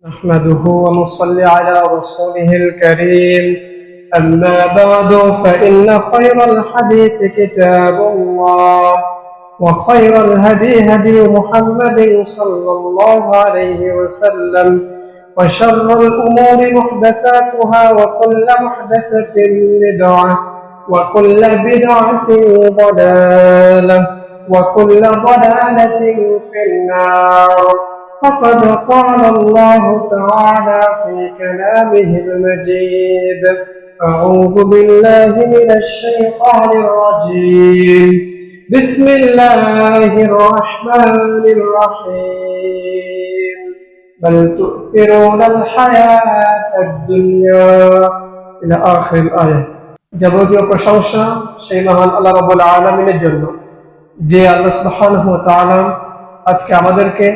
نحمده ونصلي على رسوله الكريم أما بعد فإن خير الحديث كتاب الله وخير الهدي هدي محمد صلى الله عليه وسلم وشر الأمور محدثاتها وكل محدثة بدعة وكل بدعة ضلالة وكل ضلالة في النار فقد قال الله تعالى في كلامه المجيد أعوذ بالله من الشيطان الرجيم بسم الله الرحمن الرحيم بل تؤثرون الحياة الدنيا إلى آخر الآية যাবতীয় প্রশংসা সেই মহান আল্লাহ রাব্বুল আলামিনের জন্য যে আল্লাহ সুবহানাহু ওয়া তাআলা আজকে আমাদেরকে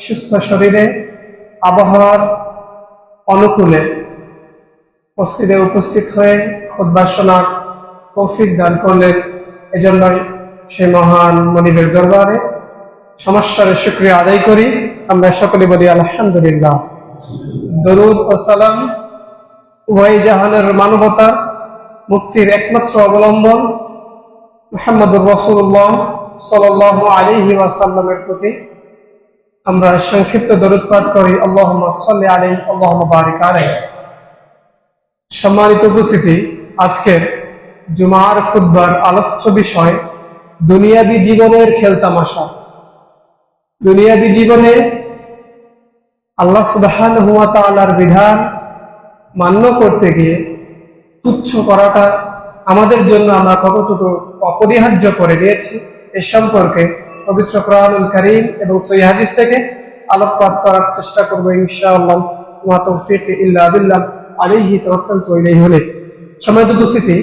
সুস্থ শরীরে আবহাওয়ার অনুকূলে মসজিদে উপস্থিত হয়ে খুতবা শোনার তৌফিক দান করলেন। এজন্যই সেই মহান মনিবের দরবারে সমস্যার শুকরিয়া আদায় করি। আমরা সকলে বলি আলহামদুলিল্লাহ। দরুদ ও সালাম উভয় জাহানের মানবতা মুক্তির একমাত্র অবলম্বন মুহাম্মদুর রাসূলুল্লাহ সাল্লাল্লাহু আলাইহি ওয়াসাল্লামের প্রতি আমরা সংক্ষিপ্ত দরুদ পাঠ করি। আল্লাহুম্মা সাল্লি আলাইহি আল্লাহুম্মা বারিক আলাইহি। সম্মানিত উপস্থিতি, আজকের জুমার খুতবার আলোচ্য বিষয় দুনিয়াবী জীবনের খেলতামাশা। দুনিয়াবী জীবনে আল্লাহ সুবহানাহু ওয়া তাআলার বিধান মান্য করতে গিয়ে তুচ্ছ করাটা আমাদের জন্য আমরা কতটুকু অপরিহার্য করে নিয়েছি এ সম্পর্কে পবিত্র কোরআনুল কারীম এবং সহিহ হাদিস থেকে আলোকপাত করার চেষ্টা করব ইনশাআল্লাহ। ওয়া তাওফীক ইল্লা বিল্লাহ আলাইহি তাওয়াক্কালতু ইলাইহি উনীব। সম্মানিত উপস্থিতি,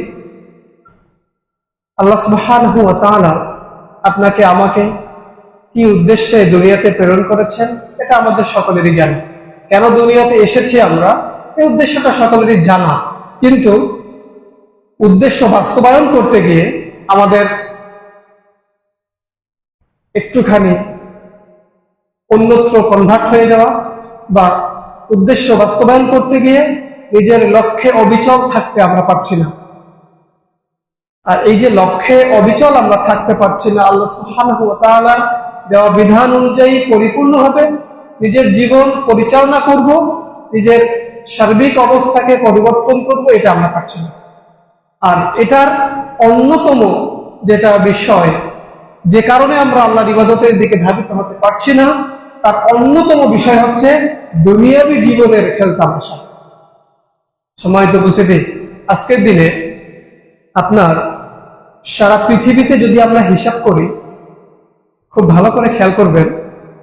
আল্লাহ সুবহানাহু ওয়া তাআলা আপনাকে আমাকে কি উদ্দেশ্যে দুনিয়াতে প্রেরণ করেছেন এটা আমাদের সকলেরই জানা। কেন দুনিয়াতে এসেছি আমরা এই উদ্দেশ্যটা সকলেরই জানা, কিন্তু উদ্দেশ্য বাস্তবায়ন করতে গিয়ে আমাদের একটুখানি অন্যত্র কনভার্ট হয়ে যাওয়া বা উদ্দেশ্য বাস্তবায়ন করতে গিয়ে নিজের লক্ষ্যে অবিচল থাকতে আমরা পারছি না। আর এই যে লক্ষ্যে অবিচল আমরা থাকতে পারছি না, আল্লাহ সুবহানাহু ওয়া তাআলা দেওয়া বিধান অনুযায়ী পরিপূর্ণভাবে নিজের জীবন পরিচালনা করব, নিজের সার্বিক অবস্থাকে পরিবর্তন করব, এটা আমরা পারছি না। আর এটার অন্যতম যেটা বিষয়, যে কারণে আমরা আল্লাহর ইবাদতের দিকে ধাবিত হতে পারছি না, তার অন্যতম বিষয় হচ্ছে দুনিয়াবী জীবনের খেলতামাশা। সম্মানিত উপস্থিতি, আজকের দিনে আপনার সারা পৃথিবীতে যদি আমরা হিসাব করি, খুব ভালো করে খেয়াল করবেন,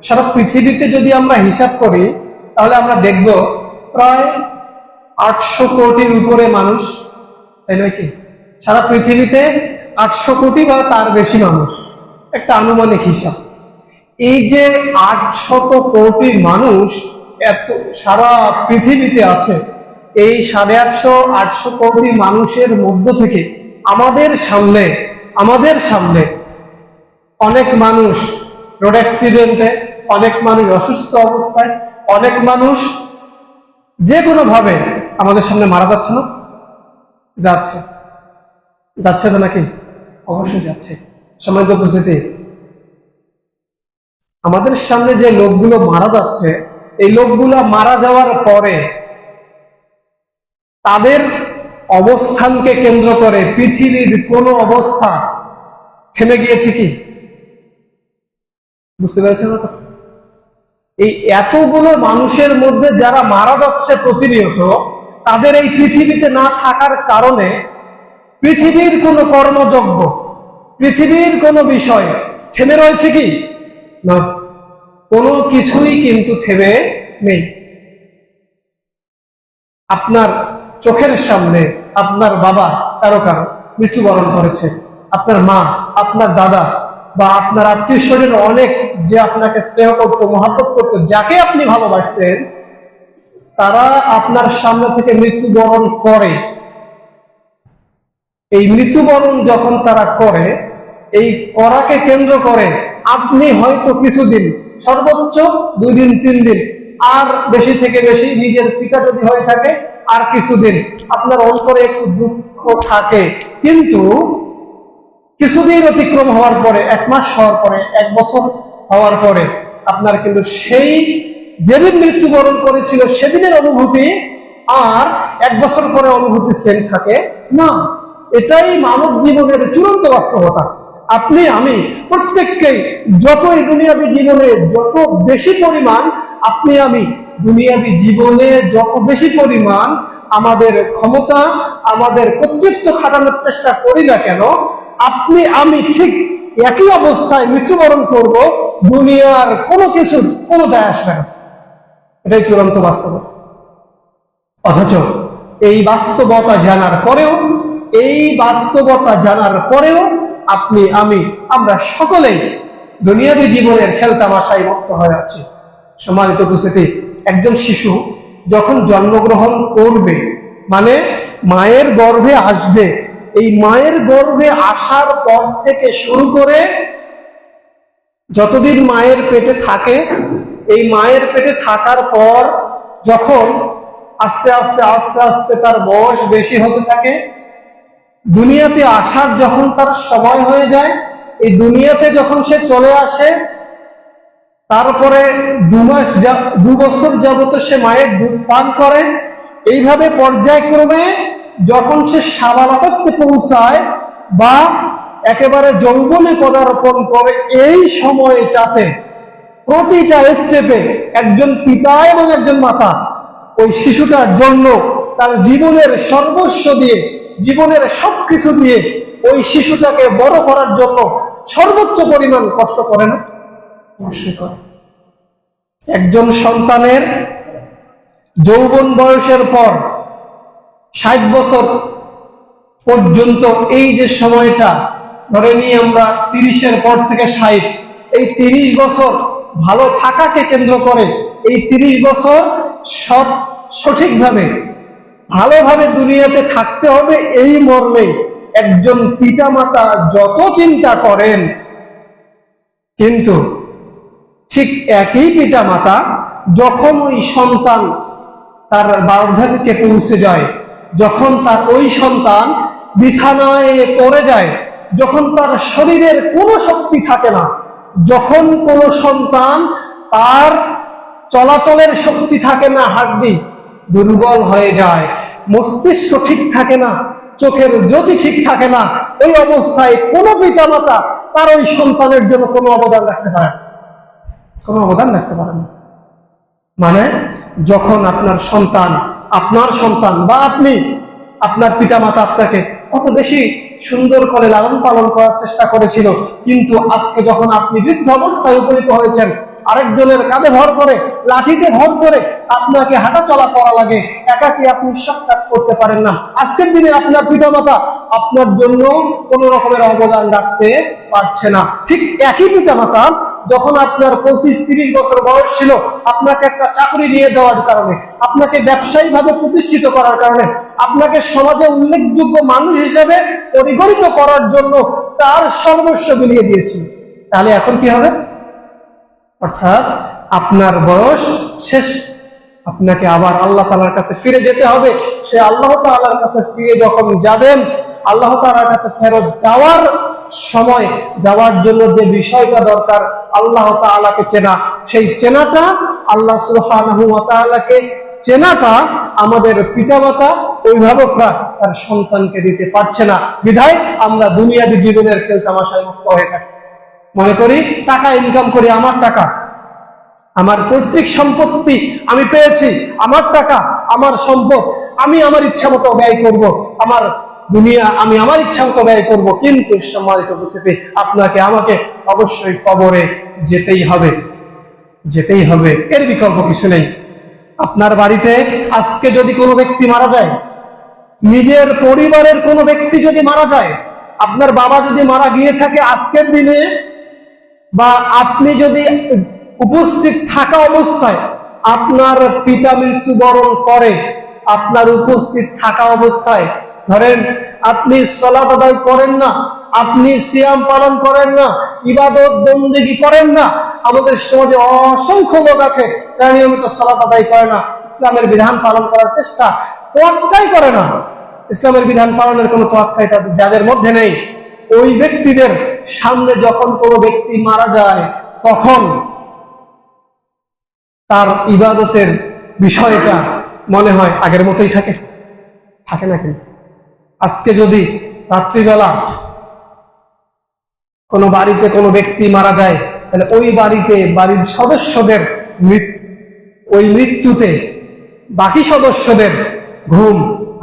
সারা পৃথিবীতে যদি আমরা হিসাব করি তাহলে আমরা দেখব প্রায় 800 কোটির উপরে মানুষ, তাই নয় কি? সারা পৃথিবীতে 800 কোটি বা তার বেশি মানুষ, একটা আনুমানিক হিসাব। এই যে 800 কোটি মানুষ এত সারা পৃথিবীতে আছে, এই 850 কোটি মানুষের মধ্য থেকে আমাদের সামনে অনেক মানুষ রোড অ্যাক্সিডেন্টে, অনেক মানুষ অসুস্থ অবস্থায়, অনেক মানুষ যে কোনো ভাবে আমাদের সামনে মারা যাচ্ছে না? যাচ্ছে তো নাকি? অবশ্যই যাচ্ছে। সম্মানিত উপস্থিতি, আমাদের সামনে যে লোকগুলো মারা যাচ্ছে, এই লোকগুলো মারা যাওয়ার পরে তাদের অবস্থানকে কেন্দ্র করে পৃথিবীর কোন অবস্থা থেমে গিয়েছে কি? বুঝতে পেরেছেন না কথা? এই এতগুলো মানুষের মধ্যে যারা মারা যাচ্ছে প্রতিনিয়ত, তাদের এই পৃথিবীতে না থাকার কারণে পৃথিবীর কোন কর্মযজ্ঞ, পৃথিবীর কোন বিষয় থেমে রয়েছে কি? না, কোনো কিছুই কিন্তু থেমে নেই। আপনার চোখের সামনে আপনার বাবা কারো মৃত্যুবরণ করেছে, আপনার মা, আপনার দাদা বা আপনার আত্মীয় স্বজন অনেক যে আপনাকে স্নেহ করত, মহব্বত করত, যাকে আপনি ভালোবাসতেন, তারা আপনার সামনে থেকে মৃত্যুবরণ করে। এই মৃত্যুবরণ যখন তারা করে, এই করাকে কেন্দ্র করে আপনি হয়তো কিছুদিন, সর্বোচ্চ 2 দিন 3 দিন আর বেশি থেকে বেশি নিজের পিতা যদি হয়ে থাকে আর কিছুদিন আপনার অন্তরে একটু দুঃখ থাকে, কিন্তু কিছুদিন অতিক্রম হওয়ার পরে, 1 মাস হওয়ার পরে, 1 বছর হওয়ার পরে আপনার কিন্তু সেই যেদিন মৃত্যুবরণ করেছিল সেদিনের অনুভূতি আর 1 বছর পরে অনুভূতি সেম থাকে না। এটাই মানব জীবনের চূড়ান্ত বাস্তবতা। আপনি আমি প্রত্যেককেই যতই দুনিয়াবী জীবনে যত বেশি পরিমাণ আপনি আমি দুনিয়াবী জীবনে যত বেশি পরিমাণ আমাদের ক্ষমতা, আমাদের কর্তৃত্ব খাটানোর চেষ্টা করি না কেন, আপনি আমি ঠিক একই অবস্থায় মৃত্যুবরণ করব, দুনিয়ার কোনো কিছু কোনো দায় আসবে না। এটাই চূড়ান্ত বাস্তবতা। অথচ এই বাস্তবতা জানার পরেও আপনি আমি আমরা সকলেই দুনিয়াবী জীবনের খেলতামাশায় মুক্ত হয়ে আছি। সম্মানিত উপস্থিতি, একজন শিশু যখন জন্মগ্রহণ করবে, মানে মায়ের গর্ভে আসবে, এই মায়ের গর্ভে আসার পর থেকে শুরু করে যতদিন মায়ের পেটে থাকে, এই মায়ের পেটে থাকার পর যখন আস্তে আস্তে আস্তে আস্তে তার বয়স বেশি হতে থাকে, দুনিয়াতে আসার যখন তার সময় হয়ে যায়, এই দুনিয়াতে যখন সে চলে আসে, তারপরে 2 বছর যাবত সে মায়ের দুধ পান করে, এইভাবে পর্যায়ক্রমে যখন সে সাবালকত্বে পৌঁছায় বা একেবারে যৌবনে পদার্পণ করে, এই সময়টাতে প্রতিটা স্টেপে একজন পিতা এবং একজন মাতা ওই শিশুটার জন্য তার জীবনের সর্বস্ব দিয়ে, জীবনের সবকিছু দিয়ে ওই শিশুটাকে বড় করার জন্য সর্বোচ্চ পরিমাণ কষ্ট করে না? অবশ্যই করে। একজন সন্তানের যৌবন বয়সের পর 60 বছর পর্যন্ত এই যে সময়টা, ধরে নিয়ে আমরা 30-এর পর থেকে 60, এই 30 বছর ভালো থাকাকে কেন্দ্র করে, এই 30 বছর সঠিকভাবে ভালোভাবে দুনিয়াতে থাকতে হবে, এই মর্মে একজন পিতামাতা যত চিন্তা করেন, কিন্তু ঠিক একই পিতামাতা যখন ওই সন্তান তার বার্ধক্যে পৌঁছে যায়, যখন তার ওই সন্তান বিছানায় পড়ে যায়, যখন তার শরীরের কোনো শক্তি থাকে না, যখন কোনো সন্তান তার চলাচলের শক্তি থাকে না, হাড্ডি দুর্বল হয়ে যায়, মস্তিষ্ক ঠিক থাকে না, চোখের জ্যোতি ঠিক থাকে না, ওই অবস্থায় কোনো পিতামাতা তার ওই সন্তানের জন্য কোনো অবদান রাখতে পারে না। মানে যখন আপনার সন্তান বা আপনি, আপনার পিতামাতা আপনাকে কত বেশি সুন্দর করে লালন পালন করার চেষ্টা করেছিল, কিন্তু আজকে যখন আপনি বৃদ্ধ অবস্থায় উপনীত হয়েছেন, আরেকজনের কাঁধে ভর করে, লাঠিতে ভর করে আপনাকে হাঁটা চলা করা লাগে, একাকী আপনি সব কাজ করতে পারেন না। আজকের দিনে আপনার পিতামাতা আপনার জন্য কোনো রকমের অবদান রাখতে পারছে না। ঠিক একই পিতামাতা যখন আপনার 25-30 বছর বয়স ছিল, আপনাকে একটা চাকরি নিয়ে দেওয়ার কারণে, আপনাকে ব্যবসায়ী ভাবে প্রতিষ্ঠিত করার কারণে, আপনাকে সমাজে উল্লেখযোগ্য মানুষ হিসেবে পরিগণিত করার জন্য তার সর্বস্ব বিলিয়ে দিয়েছিল, তাহলে এখন কি হবে? অর্থাৎ আপনার বয়স শেষ, আপনাকে আবার আল্লাহ তাআলার কাছে ফিরে যেতে হবে। সে আল্লাহ তাআলার কাছে ফিরে যখন যাবেন, আল্লাহ তাআলার কাছে ফেরত যাওয়ার সময়, যাওয়ার জন্য যে বিষয়টা দরকার আল্লাহ তাআলাকে চেনা, সেই চেনাটা, আল্লাহ সুবহানাহু ওয়া তাআলাকে চেনাটা আমাদের পিতামাতা, অভিভাবকরা তার সন্তানকে দিতে পারছে না, বিধায় আমরা দুনিয়াবী জীবনের খেলতামাশায় মুক্ত হয়ে থাকি। মনে করি টাকা ইনকাম করি, আমার টাকা, আমার পৈতৃক সম্পত্তি আমি পেয়েছি, আমার টাকা, আমার সম্পদ, আমি আমার ইচ্ছা মতো ব্যয় করব, আমার দুনিয়া আমি আমার ইচ্ছা মতো ব্যয় করব, কিন্তু সম্মানিত উপস্থিতি, আপনাকে আমাকে অবশ্যই কবরে যেতেই হবে, এর বিকল্প কিছু নেই। আপনার বাড়িতে আজকে যদি কোনো ব্যক্তি মারা যায়, নিজের পরিবারের কোনো ব্যক্তি যদি মারা যায়, আপনার বাবা যদি মারা গিয়ে থাকে আজকের দিনে, বা আপনি যদি উপস্থিত থাকা অবস্থায় আপনার পিতা মৃত্যুবরণ করে, আপনার উপস্থিত থাকা অবস্থায়, ধরেন আপনি সালাত আদায় করেন না, আপনি সিয়াম পালন করেন না, ইবাদত বন্দেগী করেন না, আমাদের সমাজে অসংখ্য লোক আছে যারা নিয়মিত সালাত আদায় করে না, ইসলামের বিধান পালন করার চেষ্টা তোয়াক্কাই করে না। ইসলামের বিধান পালনের কোনো তোয়াক্কাই যাদের মধ্যে নেই, ওই ব্যক্তিদের সামনে যখন কোনো ব্যক্তি মারা যায় তখন তার ইবাদতের বিষয়টা মনে হয় আগের মতোই থাকে না কিন্তু। আজকে যদি রাত্রিবেলা কোনো বাড়িতে কোনো ব্যক্তি মারা যায়, তাহলে ওই বাড়িতে বাড়ির সদস্যদের ওই মৃত্যুতে বাকি সদস্যদের ঘুম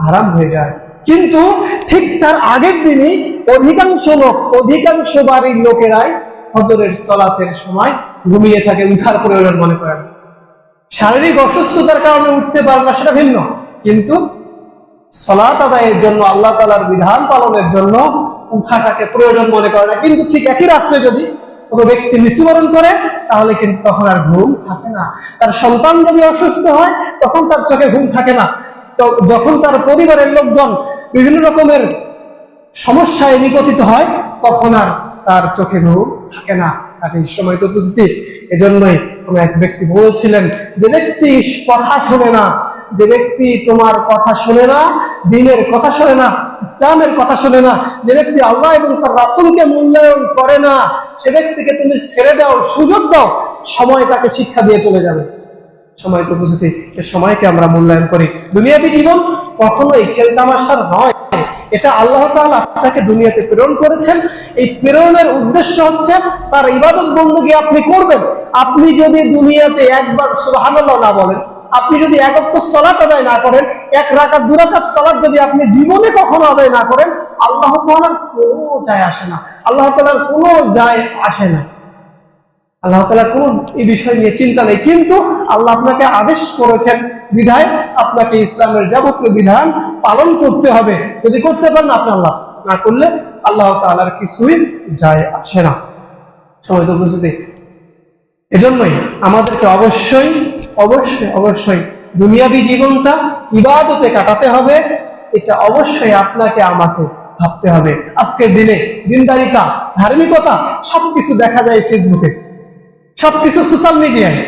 হারাম হয়ে যায়। কিন্তু ঠিক তার আগের দিনই অধিকাংশ বাড়ির লোকেরাই ফজরের সালাতের সময় ঘুমিয়ে থাকে, উঠার প্রয়োজন মনে করেন। শারীরিক অসুস্থতার কারণে উঠতে পারে না, সেটা ভিন্ন, কিন্তু সালাত আদায়ের জন্য, আল্লাহ তাআলার বিধান পালনের জন্য উঠাটাকে প্রয়োজন মনে করে না। কিন্তু ঠিক একই রাত্রে যদি কোনো ব্যক্তি মৃত্যুবরণ করে তাহলে কিন্তু তখন আর ঘুম থাকে না। তার সন্তান যদি অসুস্থ হয় তখন তার চোখে ঘুম থাকে না। তো যখন তার পরিবারের লোকজন বিভিন্ন রকমের সমস্যায় নিপতিত হয় তখন আর তার চোখে ঘুম থাকে না। এই সময় তো বুঝতে, এজন্যই কোন এক ব্যক্তি বলছিলেন, যে ব্যক্তি কথা শোনে না, যে ব্যক্তি তোমার কথা শোনে না, দ্বীনের কথা শোনে না, ইসলামের কথা শোনে না, যে ব্যক্তি আল্লাহ এবং তার রাসূলকে মূল্যায়ন করে না, সে ব্যক্তিকে তুমি ছেড়ে দাও, সুযোগ দাও, সময় তাকে শিক্ষা দিয়ে চলে যাবে। সময় তো বুঝতে, সে সময়কে আমরা মূল্যায়ন করি। দুনিয়াবী জীবন কখনোই খেলতামাশার নয়। এটা আল্লাহ তাআলা আপনাকে দুনিয়াতে প্রেরণ করেছেন। এই প্রেরণের উদ্দেশ্য হচ্ছে তার ইবাদত বندگی আপনি করবেন। আপনি যদি দুনিয়াতে একবার সুবহানাল্লাহ না বলেন, আপনি যদি এক ওয়াক্ত সালাত আদায় না করেন, এক রাকাত দু রাকাত সালাত যদি আপনি জীবনে কখনো আদায় না করেন, আল্লাহ তাআলার কোনো যায় আসে না। আল্লাহ তাআলার কোনো যায় আসে না। আল্লাহ তাআলার কোনো এই বিষয় নিয়ে চিন্তা নেই। কিন্তু আল্লাহ আপনাকে আদেশ করেছেন বিধায় আপনাকে ইসলামের যাবতীয় বিধান পালন করতে হবে। যদি করতে পারেন আপনি, আল্লাহ না করলে আল্লাহ তাআলার কিছুই যায় আসে না। সময় তো বুঝতে, এজন্যই আমাদেরকে অবশ্যই দুনিয়াবী জীবনটা ইবাদতে কাটাতে হবে। এটা অবশ্যই আপনাকে আমাকে ভাবতে হবে। আজকের দিনে দিনদারিতা, ধার্মিকতা সবকিছু দেখা যায় ফেসবুকে, সবকিছু সোশ্যাল মিডিয়ায়।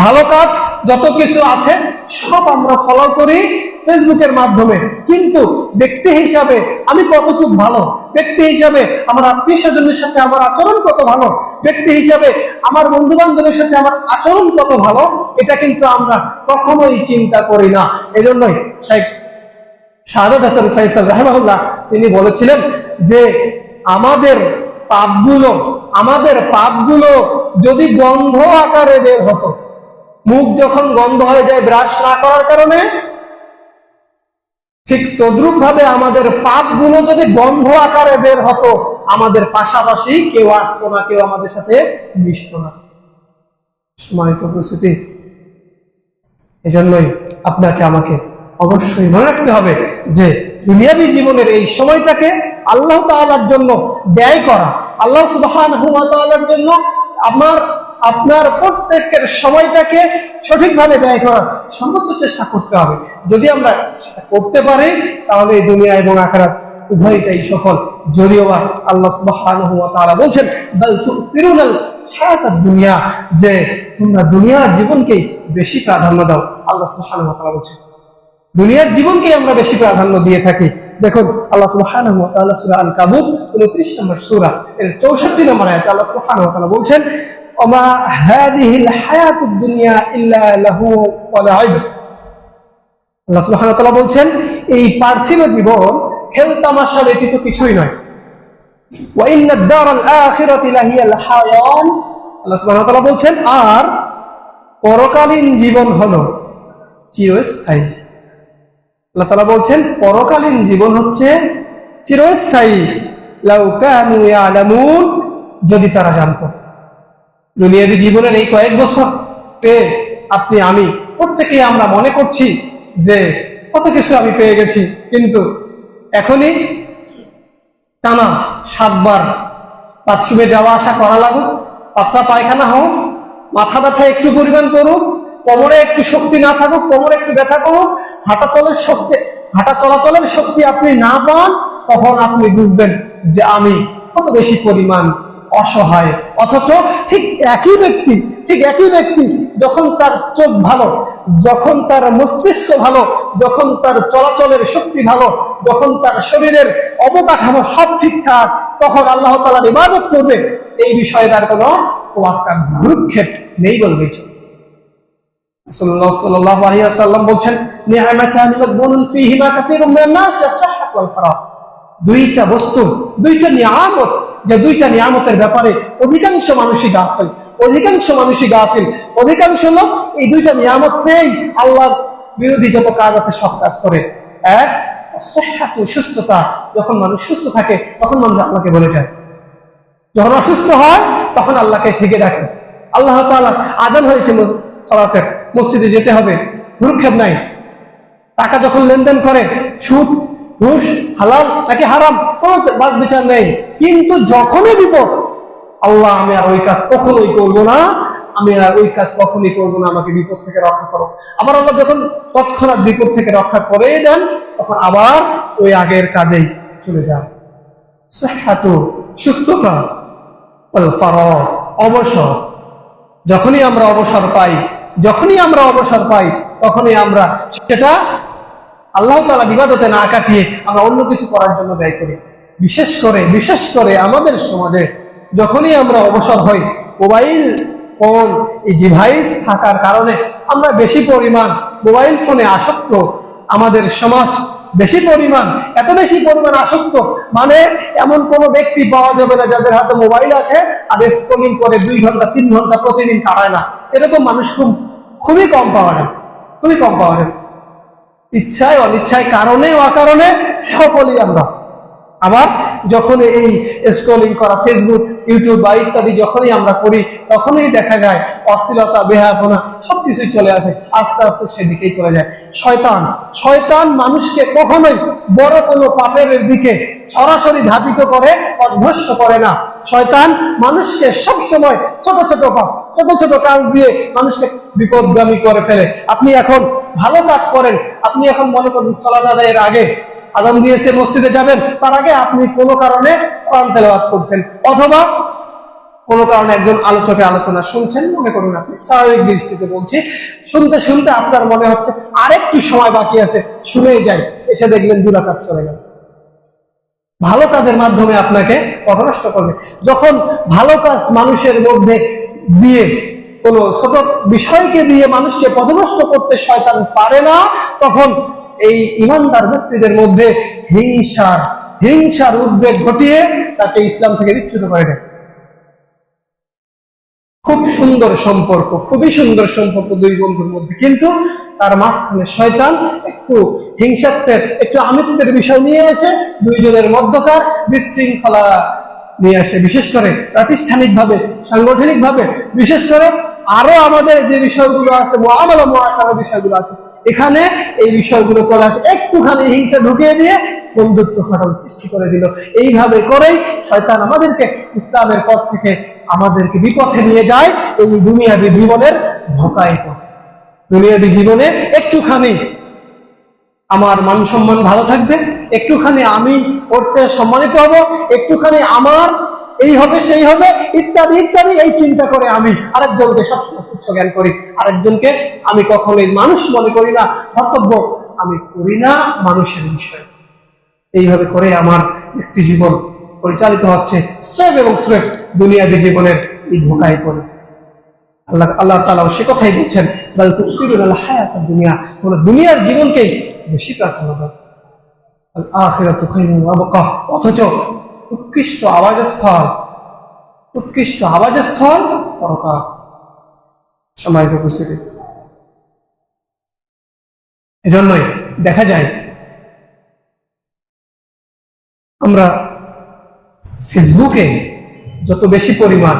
ভালো কাজ যত কিছু আছে সব আমরা ফলো করি ফেসবুকের মাধ্যমে। কিন্তু ব্যক্তি হিসাবে আমি কতটুকু ভালো, ব্যক্তি হিসাবে আমার আত্মীয় স্বজনের সাথে আমার আচরণ কত ভালো, ব্যক্তি হিসাবে আমার বন্ধু বান্ধবের সাথে আমার আচরণ কত ভালো, এটা কিন্তু আমরা কখনোই চিন্তা করি না। এজন্যই শেখ শাহাদাত হাসান ফাইসাল রাহিমাহুল্লাহ তিনি বলেছিলেন যে আমাদের পাপগুলো যদি গন্ধ আকারে বের হতো, মুখ যখন গন্ধ হয়ে যায় ব্রাশ না করার কারণে, ঠিক তদ্রুপ ভাবে আমাদের পাপগুলো যদি গন্ধ আকারে বের হতো, আমাদের পাশাপাশি কেউ আসতো না, কেউ আমাদের সাথে মিশতো না। সম্মানিত উপস্থিতি, এজন্যই আপনাকে আমাকে অবশ্যই মনে রাখতে হবে যে দুনিয়াবী জীবনের এই সময়টাকে আল্লাহ তাআলার জন্য ব্যয় করা, আল্লাহ সুবহানাহু ওয়া তাআলার জন্য আপনার প্রত্যেকের সময়টাকে সঠিকভাবে ব্যয় করার সর্বোচ্চ চেষ্টা করতে হবে। যদি আমরা করতে পারি তাহলে এই দুনিয়া এবং আখিরাত উভয়টাই সফল। যদিও আল্লাহ সুবহানাহু ওয়া তাআলা বলছেন বাল তুসিরুনাল হায়াতাদ দুনিয়া, যে তোমরা দুনিয়ার জীবনকে বেশি প্রাধান্য দাও। আল্লাহ সুবহানাহু ওয়া তাআলা বলছেন দুনিয়ার জীবনকে আমরা বেশি প্রাধান্য দিয়ে থাকি। দেখুন আল্লাহ সুবহানাহু ওয়া তাআলা সূরা আল-কাবুত 29 নম্বর সূরা এর 64 নম্বর আয়াতে আল্লাহ সুবহানাহু ওয়া তাআলা বলছেন ওমা হাদিহিল হায়াতুদ দুনিয়া ইল্লা লাহু ওয়া লাইব। আল্লাহ সুবহানাহু ওয়া তাআলা বলছেন এই পার্থিব জীবন খেলতামাশা ব্যতীত কিছুই নয়। ওয়া ইন্নাদ দারাল আখিরাতি লাহিয়াল হায়ান। আল্লাহ সুবহানাহু ওয়া তাআলা বলছেন আর পরকালীন জীবন হলো চিরস্থায়ী। আল্লাহ তাআলা বলছেন পরকালীন জীবন হচ্ছে চিরস্থায়ী। লাউ কানু ইয়ালামুন, যদি তারা জানতো। দুনিয়াবী জীবনের এই কয়েক বছর পেয়ে আপনি আমি প্রত্যেকেই আমরা মনে করছি যে কত কিছু আমি পেয়ে গেছি, কিন্তু এখনই টানা 7 বার বাথরুমে যাওয়া আসা করা লাগুক, পাতলা পায়খানা হোক, মাথা ব্যথা একটু পরিমাণ করুক, কোমরে একটু শক্তি না থাকুক, কোমরে একটু ব্যথা করুক, হাঁটা চলাচলের শক্তি আপনি না পান, তখন আপনি বুঝবেন যে আমি কত বেশি পরিমাণ অসহায়। অথচ ঠিক একই ব্যক্তি যখন তার চোখ ভালো, যখন তার মস্তিষ্ক ভালো, যখন তার চলাচলের শক্তি ভালো, যখন তার শরীরের অবকাঠামো সব ঠিকঠাক, তখন আল্লাহ তাআলার ইবাদত করবে, এই বিষয়ে তার কোনো তোয়াক্কা ভ্রুক্ষেপ নেই বলবেই চলে। রাসূলুল্লাহ সাল্লাল্লাহু আলাইহি ওয়াসাল্লাম বলছেন, নি'মাতানি মাগবুনুন ফীহিমা কাসীরুম মিনান নাস আস-সিহহাত ওয়াল ফারাগ। দুইটা বস্তু, দুইটা নিয়ামত, যে দুইটা নিয়ামতের ব্যাপারে অধিকাংশ মানুষই গাফিল, অধিকাংশ লোক এই দুইটা নিয়ামত পেয়েই আল্লাহর বিরোধী যত কাজ আছে সব কাজ করে। এক, সিহহাত, সুস্থতা। যখন মানুষ সুস্থ থাকে তখন মানুষ আল্লাহকে বলে যায়, যখন অসুস্থ হয় তখন আল্লাহকে সেকে ডাকে। আল্লাহ তাআলা আযান হয়েছে সালাতের, মসজিদে যেতে হবে, ভ্রুক্ষেপ নাই। টাকা যখন লেনদেন করে, সুদ, ঘুষ হালাল নাকি হারাম, কোনো বাদ বিচার নেই। কিন্তু যখনই বিপদ, আল্লাহ আমি আর ওই কাজ কখনোই করবো না, আমাকে বিপদ থেকে রক্ষা করো। আবার আল্লাহ যখন তৎক্ষণাৎ বিপদ থেকে রক্ষা করে দেন, তখন আবার ওই আগের কাজেই চলে যান। সিহহাতু, সুস্থতা, ওয়াল ফারাগ, অবসর। যখনই আমরা অবসর পাই তখনই আমরা সেটা আল্লাহ তাআলার ইবাদতে না কাটিয়ে আমরা অন্য কিছু করার জন্য ব্যয় করি। বিশেষ করে আমাদের সমাজে যখনই আমরা অবসর হই, মোবাইল ফোন, এই ডিভাইস থাকার কারণে আমরা বেশি পরিমাণ মোবাইল ফোনে আসক্ত। আমাদের সমাজ এত বেশি পরিমাণ আসক্ত, মানে এমন কোনো ব্যক্তি পাওয়া যাবে না যাদের হাতে মোবাইল আছে আর স্ক্রলিং করে 2 ঘন্টা 3 ঘন্টা প্রতিদিন কাটায় না। এরকম মানুষ খুবই কম পাওয়া যায়। ইচ্ছায় অনিচ্ছায়, কারণে অকারণে সকলেই আমরা। আবার যখন এই স্ক্রলিং করা ফেসবুক, ইউটিউব বা ইত্যাদি যখনই আমরা করি, তখনই দেখা যায় অশ্লীলতা, বেহায়াপনা সবকিছুই চলে আসে, আস্তে আস্তে সেদিকেই চলে যায়। শয়তান মানুষকে কখনোই বড় কোনো পাপের দিকে সরাসরি ধাবিত করে, অভ্যস্ত করে না। শয়তান মানুষকে সবসময় ছোট ছোট কাজ দিয়ে মানুষকে বিপদগামী করে ফেলে। আপনি এখন ভালো কাজ করেন, আপনি এখন মনে করুন সালাত আদায়ের আগে আযান দিয়েছে, মসজিদে যাবেন, তার আগে আপনি কোনো কারণে কোরআন তেলাওয়াত করছেন, অথবা কোনো কারণে একজন আলোচকের আলোচনা শুনছেন, মনে করুন আপনি, স্বাভাবিক দৃষ্টিতে বলছি, শুনতে আপনার মনে হচ্ছে আরেকটু সময় বাকি আছে, শুনেই যাই, এসে দেখলেন 2 রাকাত চলে গেল। ভালো কাজের মাধ্যমে আপনাকে পথভ্রষ্ট করবে। যখন ভালো কাজ মানুষের মধ্যে দিয়ে, কোনো ছোট বিষয়কে দিয়ে মানুষকে পথভ্রষ্ট করতে শয়তান পারে না, তখন এই ঈমানদার ব্যক্তিদের মধ্যে হিংসার উদ্বেগ ঘটিয়ে তাকে ইসলাম থেকে বিচ্যুত করে দেয়। খুবই সুন্দর সম্পর্ক 2 বন্ধুর মধ্যে, কিন্তু তার মাঝখানে শয়তান একটু হিংসাত্বের, একটু আমিত্বের বিষয় নিয়ে এসে 2 জনের মধ্যকার বিশৃঙ্খলা নিয়ে আসে। বিশেষ করে প্রাতিষ্ঠানিকভাবে, সাংগঠনিকভাবে, বিশেষ করে আরো আমাদের যে বিষয়গুলো আছে, মুআমালা মুআশারার বিষয়গুলো আছে, এখানে এই বিষয়গুলো চলে আসে, একটুখানি হিংসা ঢুকিয়ে দিয়ে বন্ধুত্ব ফাটল সৃষ্টি করে দিল। এইভাবে করেই শয়তান আমাদেরকে ইসলামের পথ থেকে আমাদেরকে বিপথে নিয়ে যায়। এই দুনিয়াবী জীবনের ধোঁকায় পড়ে। দুনিয়াবী জীবনে একটুখানি আমার মান সম্মান ভালো থাকবে, একটুখানি আমি ওর চেয়ে সম্মানিত হব, একটুখানি আমার এই হবে সেই হবে ইত্যাদি ইত্যাদি, এই চিন্তা করে আমি আরেকজনকে সবসময় তুচ্ছ জ্ঞান করি, আরেকজনকে আমি কখনোই মানুষ মনে করি না, কর্তব্য আমি করি না মানুষের বিষয়। এইভাবে করে আমার ব্যক্তি জীবন পরিচালিত হচ্ছে স্রেফ এবং স্রেফ দুনিয়াবী জীবনের এই ধোঁকায় পড়ে। আল্লাহ তাআলা সে কথাই বলছেন, বাল তুসিরুনাল হায়াতাদ দুনিয়া, তোমরা দুনিয়ার জীবনকেই বেশি প্রাধান্য দাও, আল আখিরাতু খায়রুন ওয়া আবকা। অথচ উৎকৃষ্ট আবাসস্থল পরকাল। সম্মানিত উপস্থিতি, এজন্যই দেখা যায় আমরা ফেসবুকে যত বেশি পরিমাণ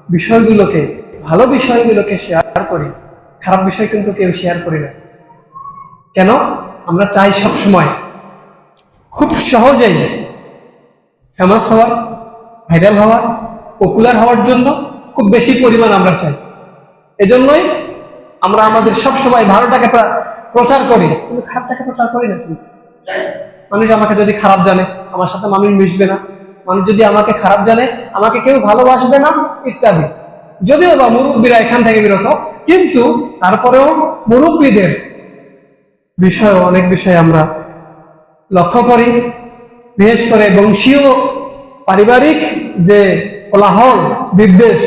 বিষয়গুলোকে, ভালো বিষয়গুলোকে শেয়ার করি, খারাপ বিষয় কিন্তু কেউ শেয়ার করি না। কেন? আমরা চাই সবসময় খুব সহজেই ফেমাস হওয়ার, ভাইরাল হওয়ার, পপুলার হওয়ার জন্য খুব বেশি পরিমাণ আমরা চাই। এজন্যই আমরা আমাদের সবসময় ভালোটাকে প্রচার করি, কিন্তু খারাপটাকে প্রচার করি না। কিন্তু মানুষ আমাকে যদি খারাপ জানে, আমার সাথে মানুষ মিশবে না, মানুষ যদি আমাকে খারাপ জানে, আমাকে কেউ ভালোবাসবে না ইত্যাদি। যদিও বা মুরব্বীরা এখান থেকে বিরত, কিন্তু তারপরেও মুরব্বীদের বিষয়ে অনেক বিষয় আমরা লক্ষ্য করি। বিশেষ করে বংশীয় পারিবারিক যে কোলাহল বিদ্বেষ,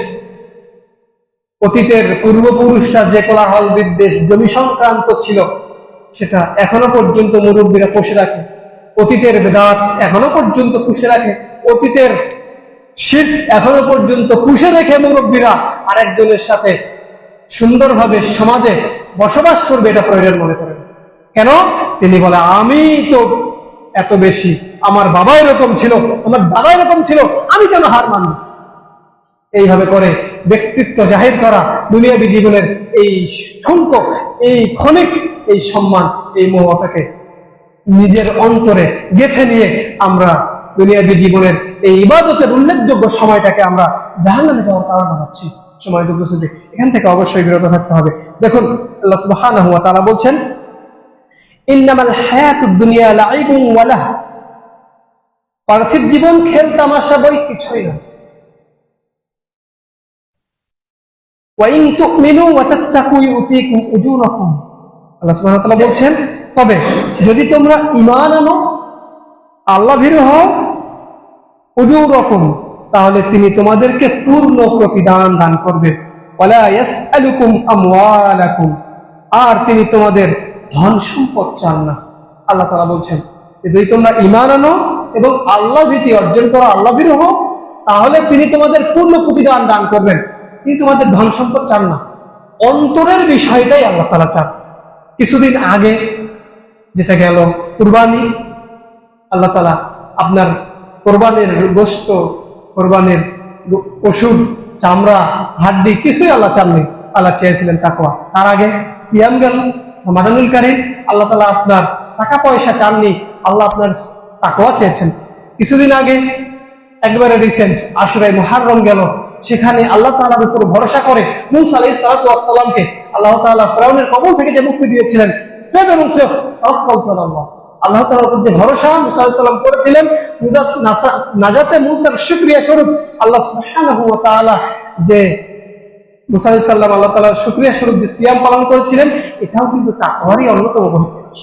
অতীতের পূর্বপুরুষরা যে কোলাহল বিদ্বেষ জমি সংক্রান্ত ছিল, সেটা এখনো পর্যন্ত মুরব্বীরা পুষে রাখে। অতীতের বেদাত এখনো পর্যন্ত পুষে রাখে, অতীতের শিরক এখনো পর্যন্ত পুষে রেখে মুরব্বীরা আরেকজনের সাথে সুন্দরভাবে সমাজে বসবাস করবে এটা প্রয়োজন মনে করেন। কেন? তিনি বলে আমি তো এত বেশি, আমার বাবা এরকম ছিল, আমার দাদা এরকম ছিল, আমি কেন হার মানব? এইভাবে করে ব্যক্তিত্ব জাহির করা, দুনিয়াবী জীবনের এই ঠুনক, এই ক্ষণিক, এই সম্মান, এই মোহটাকে নিজের অন্তরে গেঁথে নিয়ে আমরা দুনিয়াবী জীবনের এই ইবাদতের উল্লেখযোগ্য সময়টাকে আমরা জাহান্নামে যাওয়ার কারণ বানাচ্ছি। সময় উপস্থিতি, এখান থেকে অবশ্যই বিরত থাকতে হবে। দেখুন আল্লাহ সুবহানাহু ওয়া তাআলা বলছেন, ইন্নামাল হায়াতুদ দুনিয়া লাইবুন ওয়া লাহ, পার্থিব জীবন খেল তামাশা বই কিছুই না। ওয়া ইন তুমিনু ওয়া তাত্তাকু ইউতিকুম উজুরাকুম, আল্লাহ সুবহানাহু ওয়া তাআলা বলছেন, তবে যদি তোমরা ঈমান আনো, আল্লাহ ভীরু হও, উজুরাকুম, তাহলে তিনি তোমাদেরকে পূর্ণ প্রতিদান দান করবে। ওয়ালা ইয়াসআলুকুম আমওয়ালাকুম, আর তিনি তোমাদের ধন সম্পদ চান না। আল্লাহ তাআলা বলছেন যদি তোমরা ঈমান আনো এবং আল্লাহ ভীতি অর্জন করো, আল্লাহ ভীরু হও, তাহলে তিনি তোমাদের পূর্ণ প্রতিদান দান করবেন। তিনি তোমাদের ধন সম্পদ চান না, অন্তরের বিষয়টাই আল্লাহ তাআলা চান। কিছুদিন আগে যেটা গেল কুরবানি, আল্লাহ তাআলা আপনার কোরবানির গোশত, কোরবানির পশুর চামড়া, হাড্ডি কিছুই আল্লাহ চাননি, আল্লাহ চেয়েছিলেন তাকওয়া। তার আগে সিয়াম গেল, রমাদানুল কারীম, আল্লাহ তাআলা আপনার টাকা পয়সা চাননি, আল্লাহ আপনার তাকওয়া চেয়েছেন। কিছুদিন আগে একবারে রিসেন্ট আশুরায়ে মুহররম গেল, সেখানে আল্লাহ তাআলার উপর ভরসা করে মূসা আলাইহিস সালাতু ওয়াস সালামকে আল্লাহ তাআলা ফিরআউনের কবল থেকে যে মুক্তি দিয়েছিলেন, সেফ এবং সেফ তাওয়াক্কালতু আলাল্লাহ, আল্লাহ তাআলার উপর যে ভরসা মুসা আলাইহিস সালাম করেছিলেন, নাজাতে মুসার শুকরিয়া স্বরূপ আল্লাহ সুবহানাহু ওয়া তাআলা যে মুসা আলাইহিস সালাম আল্লাহ তাআলার শুকরিয়া স্বরূপ যে সিয়াম পালন করেছিলেন, এটাও কিন্তু তাকওয়ারই অন্যতম বহিঃপ্রকাশ।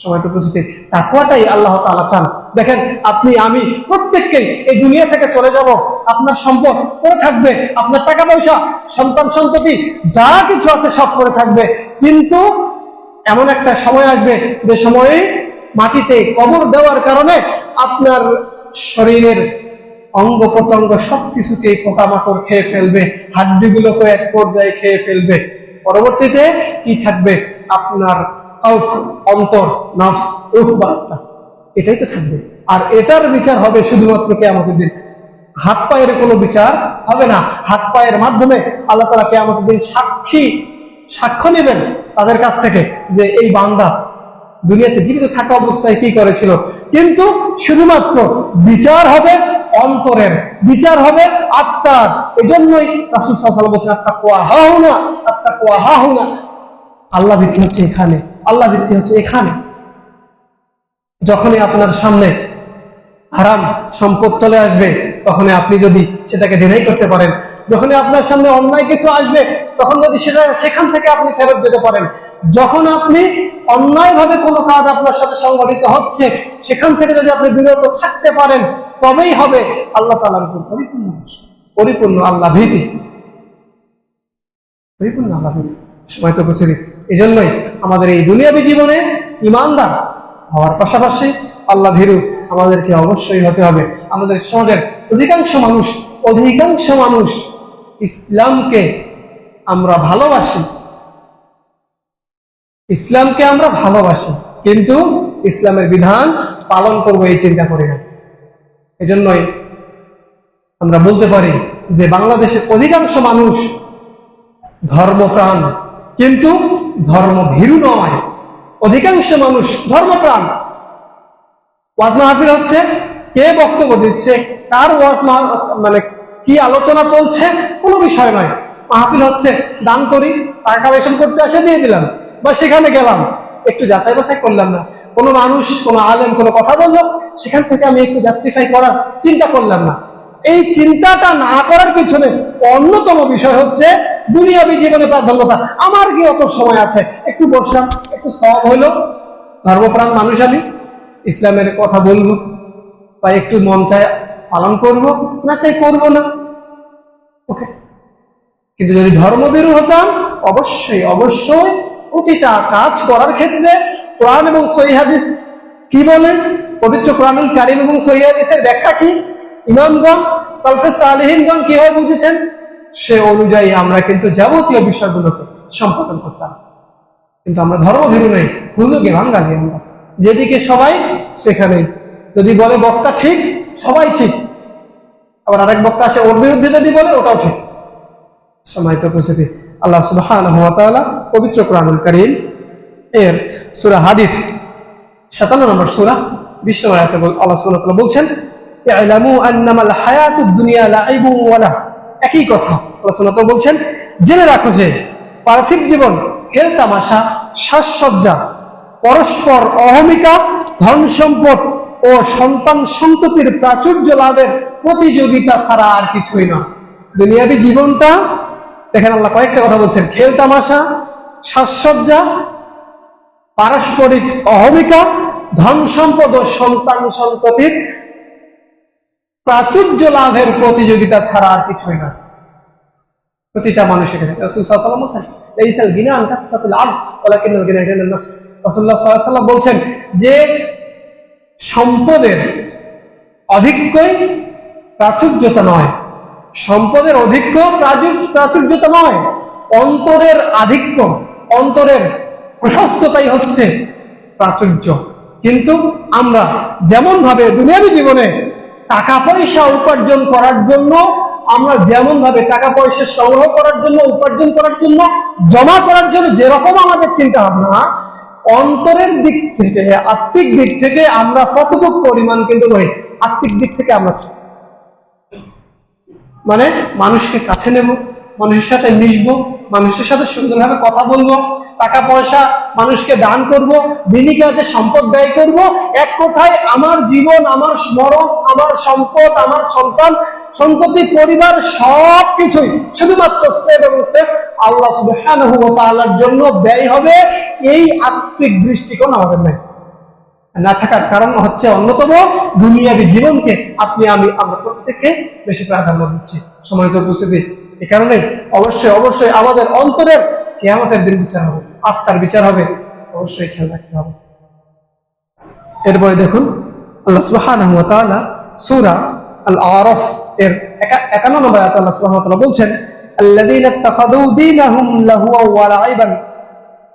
সময় তো বুঝতে, তাকওয়াটাই আল্লাহ তাআলা চান। দেখেন আপনি আমি প্রত্যেককেই এই দুনিয়া থেকে চলে যাব, আপনার সম্পদ পড়ে থাকবে, আপনার টাকা পয়সা, সন্তান সন্ততি যা কিছু আছে সব পড়ে থাকবে, কিন্তু এমন একটা সময় আসবে যে সময়ে মাটিতে কবর দেওয়ার কারণে আপনার শরীরের অঙ্গ প্রত্যঙ্গ সবকিছুকে পোকামাকড় খেয়ে ফেলবে, হাড্ডিগুলোকে এক পর্যায়ে খেয়ে ফেলবে। পরবর্তীতে কি থাকবে? আপনার অন্তর, নফস, রূহ বা আত্মা, এটাই তো থাকবে। আর এটার বিচার হবে শুধুমাত্র কিয়ামতের দিন। হাত পায়ের কোনো বিচার হবে না। হাত পায়ের মাধ্যমে আল্লাহ তাআলা কিয়ামতের দিন সাক্ষ্য নেবেন তাদের কাছ থেকে যে এই বান্দা দুনিয়াতে জীবিত থাকা অবস্থায় কি করেছিল। কিন্তু শুধুমাত্র বিচার হবে অন্তরের, বিচার হবে আত্মার। এজন্যই রাসূল সাল্লাল্লাহু আলাইহি ওয়াসাল্লাম বলেছেন, আত্তাকওয়া হাহুনা, আত্তাকওয়া হাহুনা। আল্লাহ ভীতি হচ্ছে এখানে, আল্লাহ ভীতি হচ্ছে এখানে। যখনই আপনার সামনে হারাম সম্পদ চলে আসবে, তখনই আপনি যদি সেটাকে ডিনাই করতে পারেন, যখনই আপনার সামনে অন্যায় কিছু আসবে, তখন যদি সেখান থেকে আপনি ফেরত যেতে পারেন, যখন আপনি অন্যায়ভাবে কোনো কাজ আপনার সাথে সংঘটিত হচ্ছে, সেখান থেকে যদি আপনি বিরত থাকতে পারেন, তবেই হবে আল্লাহ তাআলার উপর পরিপূর্ণ আল্লাহ ভীতি, পরিপূর্ণ আল্লাহ ভীতি। সময় তো বুঝে দিই। এই জন্যই আমাদের এই দুনিয়াবী জীবনে ঈমানদার হওয়ার পাশাপাশি আল্লাহ ভীরু আমাদেরকে অবশ্যই হতে হবে। আমাদের সমাজের অধিকাংশ মানুষ ইসলামকে আমরা ভালোবাসি, কিন্তু ইসলামের বিধান পালন করবো এই চিন্তা করি না। এজন্যই আমরা বলতে পারি যে বাংলাদেশের অধিকাংশ মানুষ ধর্মপ্রাণ, কিন্তু ধর্মভীরু নয়। অধিকাংশ মানুষ ধর্মপ্রাণ। ওয়াজ মাহফিল হচ্ছে, কে বক্তব্য দিচ্ছে, কার ওয়াজ মানে কি আলোচনা চলছে, কোনো বিষয় নয়। মাহফিল হচ্ছে, দান করি, টাকা কালেকশন করতে আসে দিয়ে দিলাম, বা সেখানে গেলাম, একটু যাচাই বাছাই করলাম না, কোনো মানুষ, কোনো আলেম কোনো কথা বললো, সেখান থেকে আমি একটু জাস্টিফাই করার চিন্তা করলাম না। এই চিন্তাটা না করার পিছনে অন্যতম বিষয় হচ্ছে দুনিয়াবী জীবনে প্রাধান্যতা। আমার কি অত সময় আছে, একটু বসলাম, একটু সওয়াব হইলো, ধর্মপ্রাণ মানুষ আমি, ইসলামের কথা বলবো, বা একটু মন চায় পালন করবো, না চাই করবো না, ওকে। কিন্তু যদি ধর্মভীরু হতাম, অবশ্যই অবশ্যই প্রতিটা কাজ করার ক্ষেত্রে কোরআন এবং সহিহ হাদিস কি বলে, পবিত্র কোরআনুল কারীম এবং সহিহ হাদিসের ব্যাখ্যা কি, ইমামগণ সালফে সালেহিনগণ কিভাবে বুঝেছেন, সে অনুযায়ী আমরা কিন্তু যাবতীয় বিষয়গুলোকে সম্পাদন করতাম। কিন্তু আমরা ধর্মভীরু নেই, হুজুগে বাঙালি আমরা, যেদিকে সবাই সেখানেই। যদি বলে বক্তা ঠিক, সবাই ঠিক, আবার আরেক বক্তা আসে ওর বিরুদ্ধে যদি বলে, ওটাও ঠিক। সম্মানিত উপস্থিতি, আল্লাহ সুবহানাহু ওয়া তাআলা পবিত্র কোরআনুল কারীম এর সূরা হাদীদ 57 নম্বর সূরা 20 নম্বর আয়াতে আল্লাহ সুবহানাহু ওয়া তাআলা বলছেন, ই'লামু আন্নামাল হায়াতুদ দুনিয়া লাইবুন ওয়া লাহ। একই কথা আল্লাহ সুবহানাহু ওয়া তাআলা বলছেন, জেনে রাখো যে পার্থিব জীবন খেল তামাশা, সাজসজ্জা, পরস্পর অহমিকা, ধন সম্পদ ও সন্তান সন্ততির প্রাচুর্য লাভের প্রতিযোগিতা ছাড়া আর কিছুই নয়। দুনিয়াবী জীবনটা দেখেন, আল্লাহ কয়েকটা কথা বলছেন, খেল তামাশা, সাজসজ্জা, পারস্পরিক অহমিকা, ধন সম্পদ ও সন্তান সন্ততির প্রাচুর্য লাভের প্রতিযোগিতা ছাড়া আর কিছুই না। প্রতিটা মানুষ এখানে রাসূল সাল্লাল্লাহু আলাইহি ওয়াসাল্লাম বলেছেন, লাইসাল গিনা আন কাসরাতিল আমল ওয়ালাকিনাল গিনা আন নাফস। রাসূলুল্লাহ সাল্লাল্লাহু আলাইহি ওয়াসাল্লাম বলছেন যে সম্পদের অধিক্যই প্রাচুর্যতা নয়, সম্পদের অধিক্য প্রাচুর্যতা নয়, অন্তরের আধিক্য, অন্তরের প্রশস্ততাই হচ্ছে প্রাচুর্য। কিন্তু আমরা যেমন ভাবে দুনিয়াবী জীবনে টাকা পয়সা উপার্জন করার জন্য, আমরা যেমন ভাবে টাকা পয়সা সংগ্রহ করার জন্য, উপার্জন করার জন্য, জমা করার জন্য যেরকম আমাদের চিন্তা ভাবনা, অন্তরের দিক থেকে, আত্মিক দিক থেকে আমরা কতটুকু পরিমাণ কিন্তু নয়, আত্মিক দিক থেকে আমরা মানে মানুষকে কাছে নেব, মানুষের সাথে মিশবো, মানুষের সাথে সুন্দরভাবে কথা বলবো, টাকা পয়সা মানুষকে দান করব, দিনী কাজে সম্পদ ব্যয় করব। এক কথায় আমার জীবন, আমার মরণ, আমার সম্পদ, আমার সন্তান সন্ততি, পরিবার সবকিছুই শুধুমাত্র সেফ এবং সেফ আল্লাহ সুবহানাহু ওয়া তাআলার জন্য ব্যয় হবে। এই আত্মিক দৃষ্টিকোণ আমাদের নাই, না থাকার কারণ হচ্ছে অন্যতম দুনিয়াবী জীবনকে আপনি আমি আমরা প্রত্যেককে বেশি প্রাধান্য দিচ্ছি। সময় তো উপস্থিতি, এই কারণে অবশ্যই অবশ্যই আমাদের অন্তরের কিয়ামতের দিন বিচার হবে, আত্মার বিচার হবে, অবশ্যই খেয়াল রাখতে হবে। এরপরে দেখুন আল্লাহ সুবহানাহু ওয়া তাআলা সূরা আল আরাফ এর 51 নম্বর আয়াতে আল্লাহ সুবহানাহু ওয়া তাআলা বলছেন, আল্লাযীনা ইত্তাখাযু দীনাহুম লাহুওয়া ওয়া লাইবান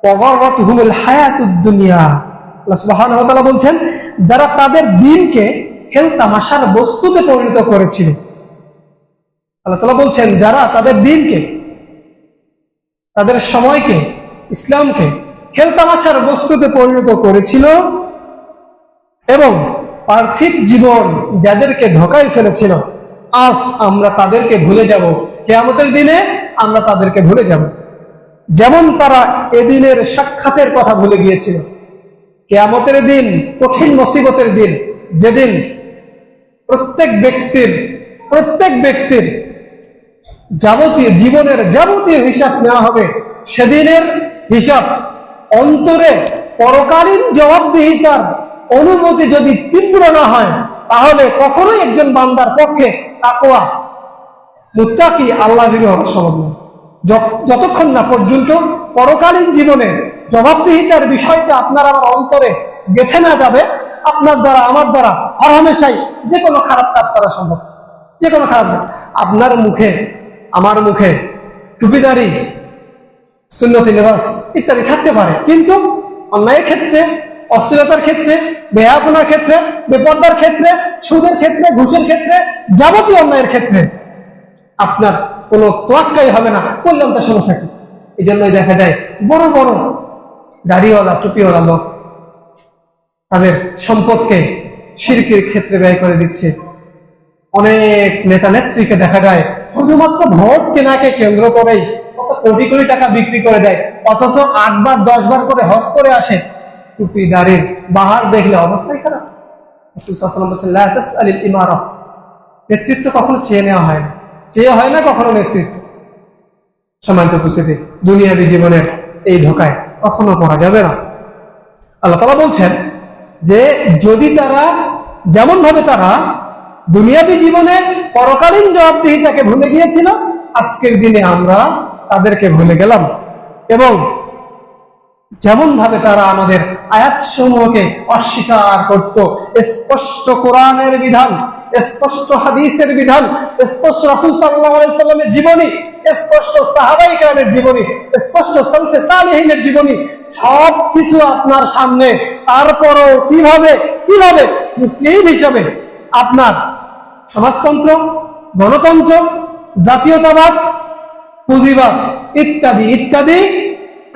ওয়া গাররাতহুমুল হায়াতুদ দুনিয়া। আল্লাহ সুবহানাহু ওয়া তাআলা বলছেন, যারা তাদের দ্বীনকে খেল তামাশার বস্তুতে পরিণত করেছিল। আল্লাহ তাআলা বলছেন, যারা তাদের দ্বীনকে, তাদের সময়কে, ইসলামকে খেল তামাশার বস্তুতে পরিণত করেছিল এবং পার্থিব জীবন যাদেরকে ধোঁকায় ফেলেছিল, আজ আমরা তাদেরকে ভুলে যাব, কিয়ামতের দিনে আমরা তাদেরকে ভুলে যাব। যেমন তারা এদিনের সাক্ষাতের কথা ভুলে গিয়েছিল। কিয়ামতের দিন কঠিন মুসিবতের দিন, যেদিন প্রত্যেক ব্যক্তির যাবতীয় জীবনের যাবতীয় হিসাব নেওয়া হবে। সেদিনের হিসাব অন্তরে পরকালীন জবাবদিহিতার অনুভূতি যদি তীব্র না হয়, তাহলে কখনোই একজন বান্দার পক্ষে তাকওয়া, মুত্তাকি, আল্লাহ ভীরু হওয়া সম্ভব নয়। যতক্ষণ না পর্যন্ত পরকালীন জীবনে জবাবদিহিতার বিষয়টা আপনার আমার অন্তরে গেঁথে না যাবে, আপনার দ্বারা আমার দ্বারা হরহামেশাই যে কোনো খারাপ কাজ করা সম্ভব। যে কোনো খারাপ, আপনার মুখে আমার মুখে টুপিদারি, সুন্নতি লিবাস ইত্যাদি থাকতে পারে, কিন্তু অন্যায়ের ক্ষেত্রে, অশ্লীলতার ক্ষেত্রে, বেহায়াপনার ক্ষেত্রে, বেপর্দার ক্ষেত্রে, সুদের ক্ষেত্রে, ঘুষের ক্ষেত্রে, যাবতীয় অন্যায়ের ক্ষেত্রে আপনার কোনো তোয়াক্কাই হবে না, করলাম তার সমস্যা কি। এই জন্যই দেখা যায় বড় বড় দাড়িওয়ালা, টুপিওয়ালা লোক তাদের সম্পদকে শিরকের ক্ষেত্রে ব্যয় করে দিচ্ছে। অনেক নেতা নেত্রীকে দেখা যায় শুধুমাত্র ভোট কেনাকে কেন্দ্র করেই কত কোটি কোটি টাকা বিক্রি করে দেয়, অথচ 8 বার 10 বার করে হজ করে আসে, টুপি দাড়ির বাহার দেখলে অবস্থাই খারাপ। রাসূল সাল্লাল্লাহু আলাইহি ওয়াসাল্লাম বলেছেন, লা তাসআলিল ইমারা, নেতৃত্ব কখনো চেয়ে নেওয়া হয় না, চেয়ে হয় না কখনো নেতৃত্ব। সম্মানিত উপস্থিতি, দুনিয়াবী জীবনের এই ধোকায় কখনো পড়া যাবে না। আল্লাহ তাআলা বলছেন যে যদি তারা যেমন ভাবে তারা দুনিয়াবী জীবনে পরকালীন জবাবদিহিতাকে ভুলে গিয়েছিল, আজকের দিনে আমরা তাদেরকে ভুলে গেলাম। এবং যেমন ভাবে তারা আমাদের আয়াতসমূহকে অস্বীকার করত, স্পষ্ট কোরআনের বিধান, স্পষ্ট হাদিসের বিধান, স্পষ্ট রাসূল সাল্লাল্লাহু আলাইহি সাল্লামের জীবনী, স্পষ্ট সাহাবায়ে কেরামের জীবনী, স্পষ্ট সালফে সালেহিনের জীবনী, সবকিছু আপনার সামনে। তারপরও কিভাবে মুসলিম হিসাবে আপনার সমাজতন্ত্র, গণতন্ত্র, জাতীয়তাবাদ, পুঁজিবাদ ইত্যাদি ইত্যাদি,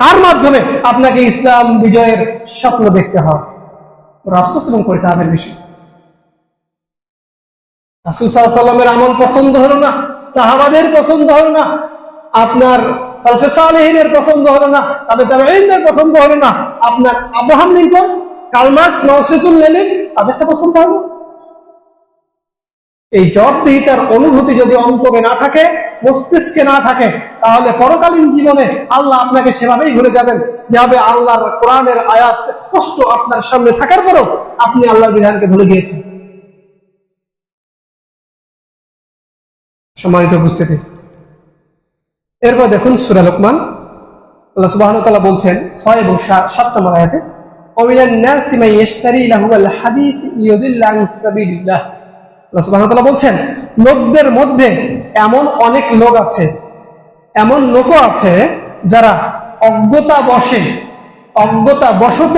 তার মাধ্যমে আপনাকে ইসলাম বিজয়ের স্বপ্ন দেখতে হয়। আফসোস এবং পরিতাপের বিষয়, রাসূল সাল্লাল্লাহু আলাইহি ওয়াসাল্লামের আমল পছন্দ হলো না, সাহাবাদের পছন্দ হলো না, আপনার সালফে সালেহিনের পছন্দ হলো না, তাবেঈনদের পছন্দ হলো না, আপনার আব্রাহাম লিঙ্কন, কার্ল মার্কস, মাও সেতুং, লেনিন, তাদেরটা পছন্দ হলো। এই জবাবদিহিতার অনুভূতি যদি অন্তরে না থাকে, মস্তিষ্কে না থাকে, তাহলে পরকালীন জীবনে আল্লাহ আপনাকে সেভাবেই ভুলে যাবেন, যেভাবে আল্লাহর কোরআনের আয়াত স্পষ্ট আপনার সামনে থাকার পরও আপনি আল্লাহর বিধানকে ভুলে গিয়েছেন। সম্মানিত উপস্থিতি, এরপর দেখুন সূরা লোকমান, আল্লাহ সুবহানাহু ওয়া তাআলা বলছেন 6 এবং 7 নম্বর আয়াতে, ওয়ামিনান নাসি মান ইশতারি লাহুল হাদিস লিয়ুদিল্লা আন সাবিলিল্লাহ। আল্লাহ সুবহানাহু ওয়া তাআলা বলছেন, লোকদের মধ্যে এমন অনেক লোক আছে, এমন লোকও আছে যারা অজ্ঞতাবশত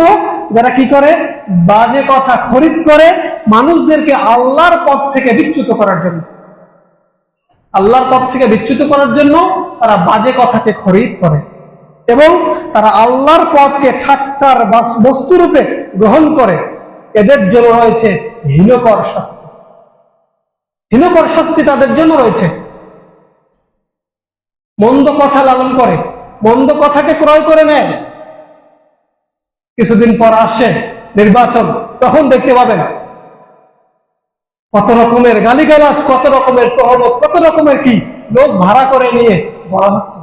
যারা কি করে, বাজে কথা খরিদ করে মানুষদেরকে আল্লাহর পথ থেকে বিচ্যুত করার জন্য। আল্লাহর পথ থেকে বিচ্যুত করার জন্য তারা বাজে কথাকে খরিদ করে এবং তারা আল্লাহর পথকে ঠাট্টার বস্তুরূপে গ্রহণ করে। এদের জন্য রয়েছে হীনকর শাস্তি, হীনকর শাস্তি তাদের জন্য রয়েছে। মন্দ কথা লালন করে, মন্দ কথাকে ক্রয় করে নেয়। কিছুদিন পর আসে নির্বাচন, তখন দেখতে পাবেন কত রকমের গালিগালাজ, কত রকমের তহমত, কত রকমের কি লোক ভাড়া করে নিয়ে বলা হচ্ছে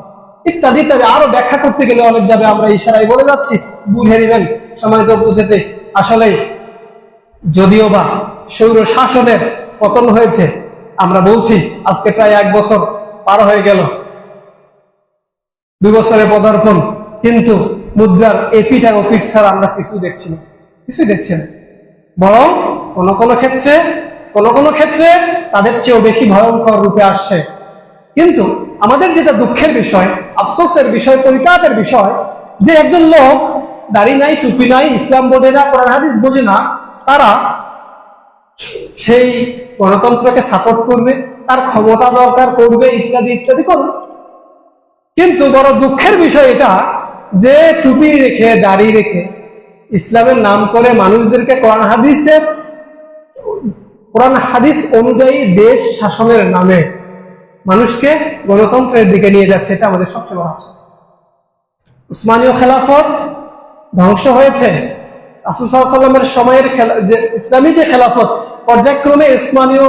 ইত্যাদি ইত্যাদি। আরো ব্যাখ্যা করতে গেলে অনেক যাবে, আমরা ইশারায় বলে যাচ্ছি, বুঝে নেবেন। সময়ত বুঝেতে আসলে যদিও বা সৌর শাসনের পতন হয়েছে, আমরা বলছি আজকে প্রায় 1 বছর পার হয়ে গেল, 2 বছরে পদার্পণ, কিন্তু মুদ্রার এপিঠ আর ওপিঠ ছাড়া আমরা কিছুই দেখছি না। বরং কোন কোনো ক্ষেত্রে তাদের চেয়েও বেশি ভয়ঙ্কর রূপে আসছে। কিন্তু আমাদের যেটা দুঃখের বিষয়, আফসোসের বিষয়, পরিতাপের বিষয়, যে একজন লোক দাড়ি নাই, টুপি নাই, ইসলাম বোঝে না, কোরআন হাদিস বোঝে না, তারা সেই গণতন্ত্রকে সাপোর্ট করবে, তার ক্ষমতা দরকার করবে, ইত্যাদি ইত্যাদি করবে। কিন্তু বড় দুঃখের বিষয় এটা যে টুপি রেখে, দাড়ি রেখে, ইসলামের নাম করে মানুষদেরকে কোরআন হাদিস অনুযায়ী দেশ শাসনের নামে মানুষকে গণতন্ত্রের দিকে নিয়ে যাচ্ছে। এটা আমাদের সবচেয়ে বড় আফসোস। উসমানীয় খেলাফত ধ্বংস হয়েছে, রাসূল সাল্লাল্লাহু আলাইহি ওয়াসাল্লামের সময়ের যে ইসলামী যে খেলাফত, পর্যায়ক্রমে উসমানীয়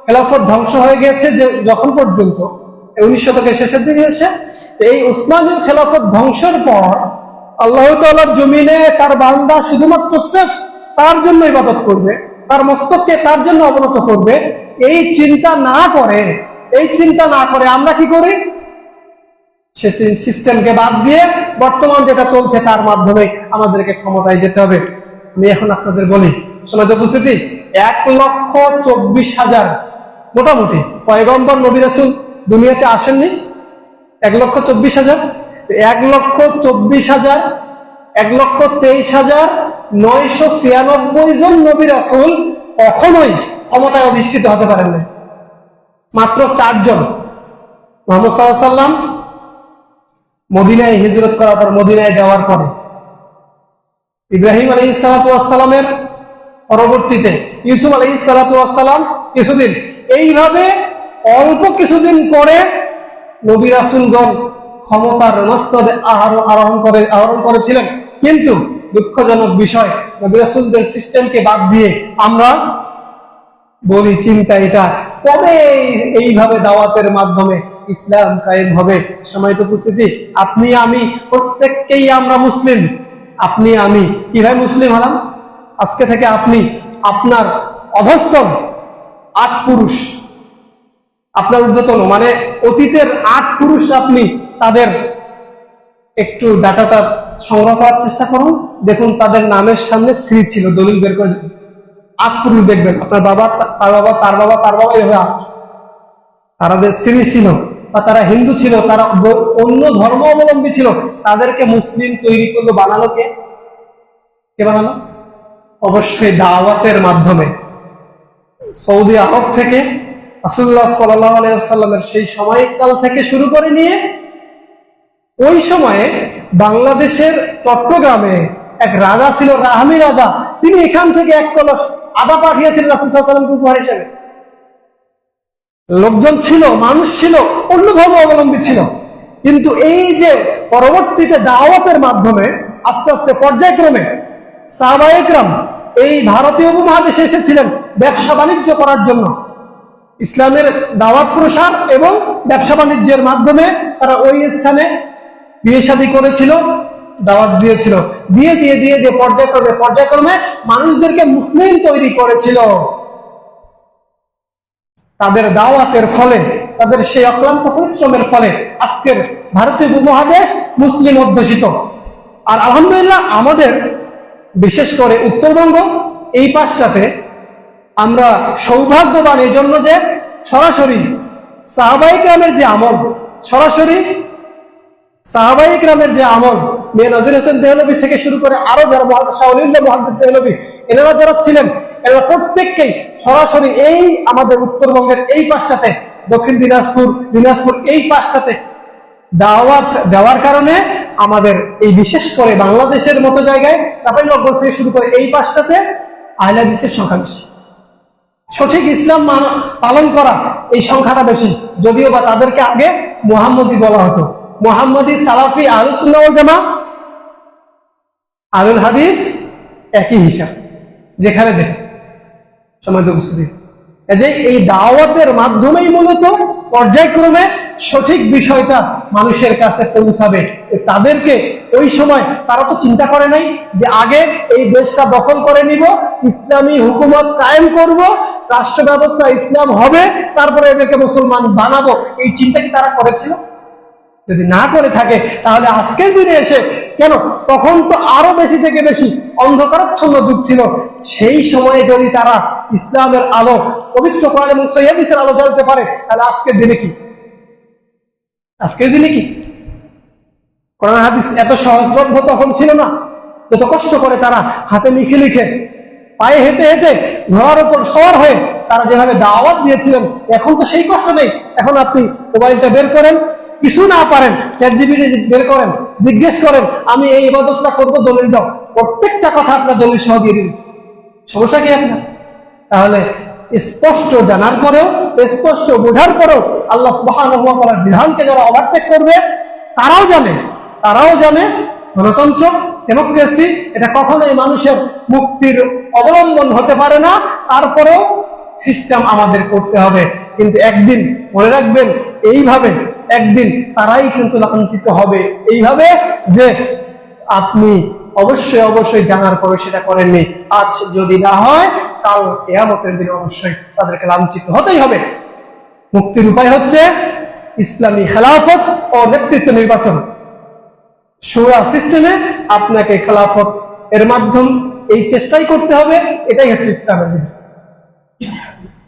খেলাফত ধ্বংস হয়ে গেছে, যে যখন পর্যন্ত 19 শতকের শেষের দিকে এসে এই উসমানীয় খেলাফত ধ্বংসের পর আল্লাহ তাআলার জমিনে তার বান্দা শুধুমাত্র সিফ তার জন্য ইবাদত করবে, তার মস্তককে তার জন্য অবনত করবে, এই চিন্তা না করে আমরা কি করি, সে সিস্টেমকে বাদ দিয়ে বর্তমান যেটা চলছে তার মাধ্যমে আমাদেরকে ক্ষমতায় যেতে হবে। আমি এখন আপনাদের বলি, সমাজ উপস্থিতি, 1,24,000 মোটামুটি পয়গম্বর নবী রাসূল দুনিয়াতে আসেননি। 1,24,000, 1,23,996 জন নবী রাসূল কখনোই ক্ষমতায় অধিষ্ঠিত হতে পারেন না। মাত্র 4 জন, মুহাম্মদ সাল্লাল্লাহু আলাইহি ওয়াসাল্লাম মদিনায় হিজরত করার পর, মদিনায় যাওয়ার পরে, ইব্রাহিম আলাইহিস সালাতু ওয়াস সালামের পরবর্তীতে ইউসুফ আলাইহিস সালাতু ওয়াস সালাম কিছুদিন, এইভাবে অল্প কিছুদিন করে নবী রাসূলগণ ক্ষমতার মস্তদে আরোহণ করেছিলেন। কিন্তু দুঃখজনক বিষয়, নবী রাসূলদের সিস্টেমকে বাদ দিয়ে আমরা বলি চিন্তা এটা কবে এইভাবে দাওয়াতের মাধ্যমে ইসলাম কায়েম হবে। সময়ত উপস্থিতি, আপনি আমি প্রত্যেককেই আমরা মুসলিম। আপনি আমি কিভাবে মুসলিম হলাম? আজকে থেকে আপনি আপনার অধস্তন 8 পুরুষ, আপনার ঊর্ধ্বতন মানে অতীতের 8 পুরুষ, আপনি তাদের একটু ডাটাটা সংগ্রহ করার চেষ্টা করুন। দেখুন তাদের নামের সামনে শ্রী ছিল, দলিল বের করে দেখুন। 8 পুরুষ দেখবেন, আপনার বাবা, তার বাবা, তার বাবা, তার বাবা, এভাবে 8। তাদের শ্রী ছিল, বা তারা হিন্দু ছিল, তারা অন্য ধর্ম অবলম্বী ছিল, তাদেরকে মুসলিম তৈরি করলো, বানালো কে? কে বানালো? অবশ্যই দাওয়াতের মাধ্যমে। সৌদি আরব থেকে রাসূলুল্লাহ সাল্লাল্লাহু আলাইহি ওয়াসাল্লামের সেই সময়কাল থেকে শুরু করে নিয়ে ওই সময়ে বাংলাদেশের চট্টগ্রামে এক রাজা ছিল, রাহামি রাজা। তিনি এখান থেকে 1 কলস আদা পাঠিয়েছিলেন রাসূল সাল্লাল্লাহু আলাইহি ওয়াসাল্লামকে উপহার হিসেবে। লোকজন ছিল, মানুষ ছিল, অন্য ধর্ম অবলম্বী ছিল, কিন্তু এই যে পরবর্তীতে দাওয়াতের মাধ্যমে আস্তে আস্তে পর্যায়ক্রমে সাহাবায়ে কেরাম এই ভারতীয় উপমহাদেশে এসেছিলেন ব্যবসা বাণিজ্য করার জন্য। ইসলামের দাওয়াত প্রসার এবং ব্যবসা বাণিজ্যের মাধ্যমে তারা ওই স্থানে বিয়ে শাদী করেছিল, দাওয়াত দিয়েছিল, দিয়ে দিয়ে দিয়ে দিয়ে পর্যায়ক্রমে পর্যায়ক্রমে মানুষদেরকে মুসলিম তৈরি করেছিল। তাদের দাওয়াতের ফলে, তাদের সেই অক্লান্ত পরিশ্রমের ফলে আজকের ভারতীয় উপমহাদেশ মুসলিম অধ্যুষিত। আর আলহামদুলিল্লাহ আমাদের বিশেষ করে উত্তরবঙ্গ এই পাশটাতে আমরা সৌভাগ্যবান এই জন্য যে সরাসরি সাহাবায়ে কেরামের যে আমল, সরাসরি সাহাবায়ে কেরামের যে আমল, মিয়া নাজির হোসেন দেহলভী থেকে শুরু করে আরো যারা শাওলিউল্লাহ মুহাদ্দিস দেহলভী এনারা যারা ছিলেন, এরা প্রত্যেককেই সরাসরি এই আমাদের উত্তরবঙ্গের এই পাশটাতে, দক্ষিণ দিনাজপুর এই পাশটাতে দাওয়াত দেওয়ার কারণে আমাদের এই বিশেষ করে বাংলাদেশের মতো জায়গায় চাঁপাইনবাবগঞ্জ থেকে শুরু করে এই পাশটাতে আহলে হাদিসের সংখ্যা বেশি। সঠিক ইসলাম পালন করা এই সংখ্যাটা বেশি, যদিও বা তাদেরকে আগে মুহাম্মদী বলা হতো। মুহাম্মদী, সালাফি, আহলুস সুন্নাহ ওয়াল জামাত, আহলুল হাদিস একই হিসাব, যেখানে সময় উপস্থিতি। এই দাওয়াতের মাধ্যমেই মূলত পর্যায়ক্রমে সঠিক বিষয়টা মানুষের কাছে পৌঁছাবে। তাদেরকে ওই সময় তারা তো চিন্তা করে নাই যে আগে এই দেশটা দখল করে নিব, ইসলামী হুকুমত কায়েম করব, রাষ্ট্র ব্যবস্থা ইসলাম হবে, তারপরে এদেরকে মুসলমান বানাবো। এই চিন্তা কি তারা করেছিল? যদি না করে থাকে তাহলে আজকের দিনে এসে কেন? তখন তো আরো বেশি থেকে বেশি অন্ধকারাচ্ছন্ন যুগ ছিল। সেই সময়ে যদি তারা ইসলামের আলো, পবিত্র কোরআন এবং সহিহ হাদিসের আলো জ্বালতে পারে, তাহলে আজকের দিনে কি? আজকের দিনে কি কোরআন হাদিস এত সহজলভ্য তখন ছিল না। যত কষ্ট করে তারা হাতে লিখে লিখে, পায়ে হেঁটে হেঁটে, ঘোড়ার উপর সওয়ার হয়ে তারা যেভাবে দাওয়াত দিয়েছিলেন, এখন তো সেই কষ্ট নেই। এখন আপনি মোবাইলটা বের করেন, কিছু না পারেন চ্যাটজিপিটি বের করেন, জিজ্ঞেস করেন আমি এই ইবাদতটা করবো, দলিল দাও, প্রত্যেকটা কথা আপনার দলিল সহ দিয়ে দিন। সমস্যা কি আপনার? তাহলে স্পষ্ট জানার পরেও, স্পষ্ট বোঝার পরেও আল্লাহ সুবহানাহু ওয়া তাআলার বিধানকে যারা ওভারটেক করবে, তারাও জানে গণতন্ত্র, ডেমোক্রেসি এটা কখনোই মানুষের মুক্তির অবলম্বন হতে পারে না। তারপরেও সিস্টেম আমাদের করতে হবে। কিন্তু একদিন মনে রাখবেন, এইভাবে একদিন তারাই কিন্তু লাঞ্ছিত হবে, এইভাবে যে আপনি অবশ্যই অবশ্যই জানার পরে সেটা করেননি। আজ যদি না হয়, কাল কিয়ামতের দিন অবশ্যই তাদেরকে লাঞ্ছিত হতেই হবে। মুক্তির উপায় হচ্ছে ইসলামী খেলাফত ও নেতৃত্ব নির্বাচন। শুরা সিস্টেমে আপনাকে খেলাফত এর মাধ্যম এই চেষ্টাই করতে হবে। এটাই হচ্ছে ইসলামের বিধান।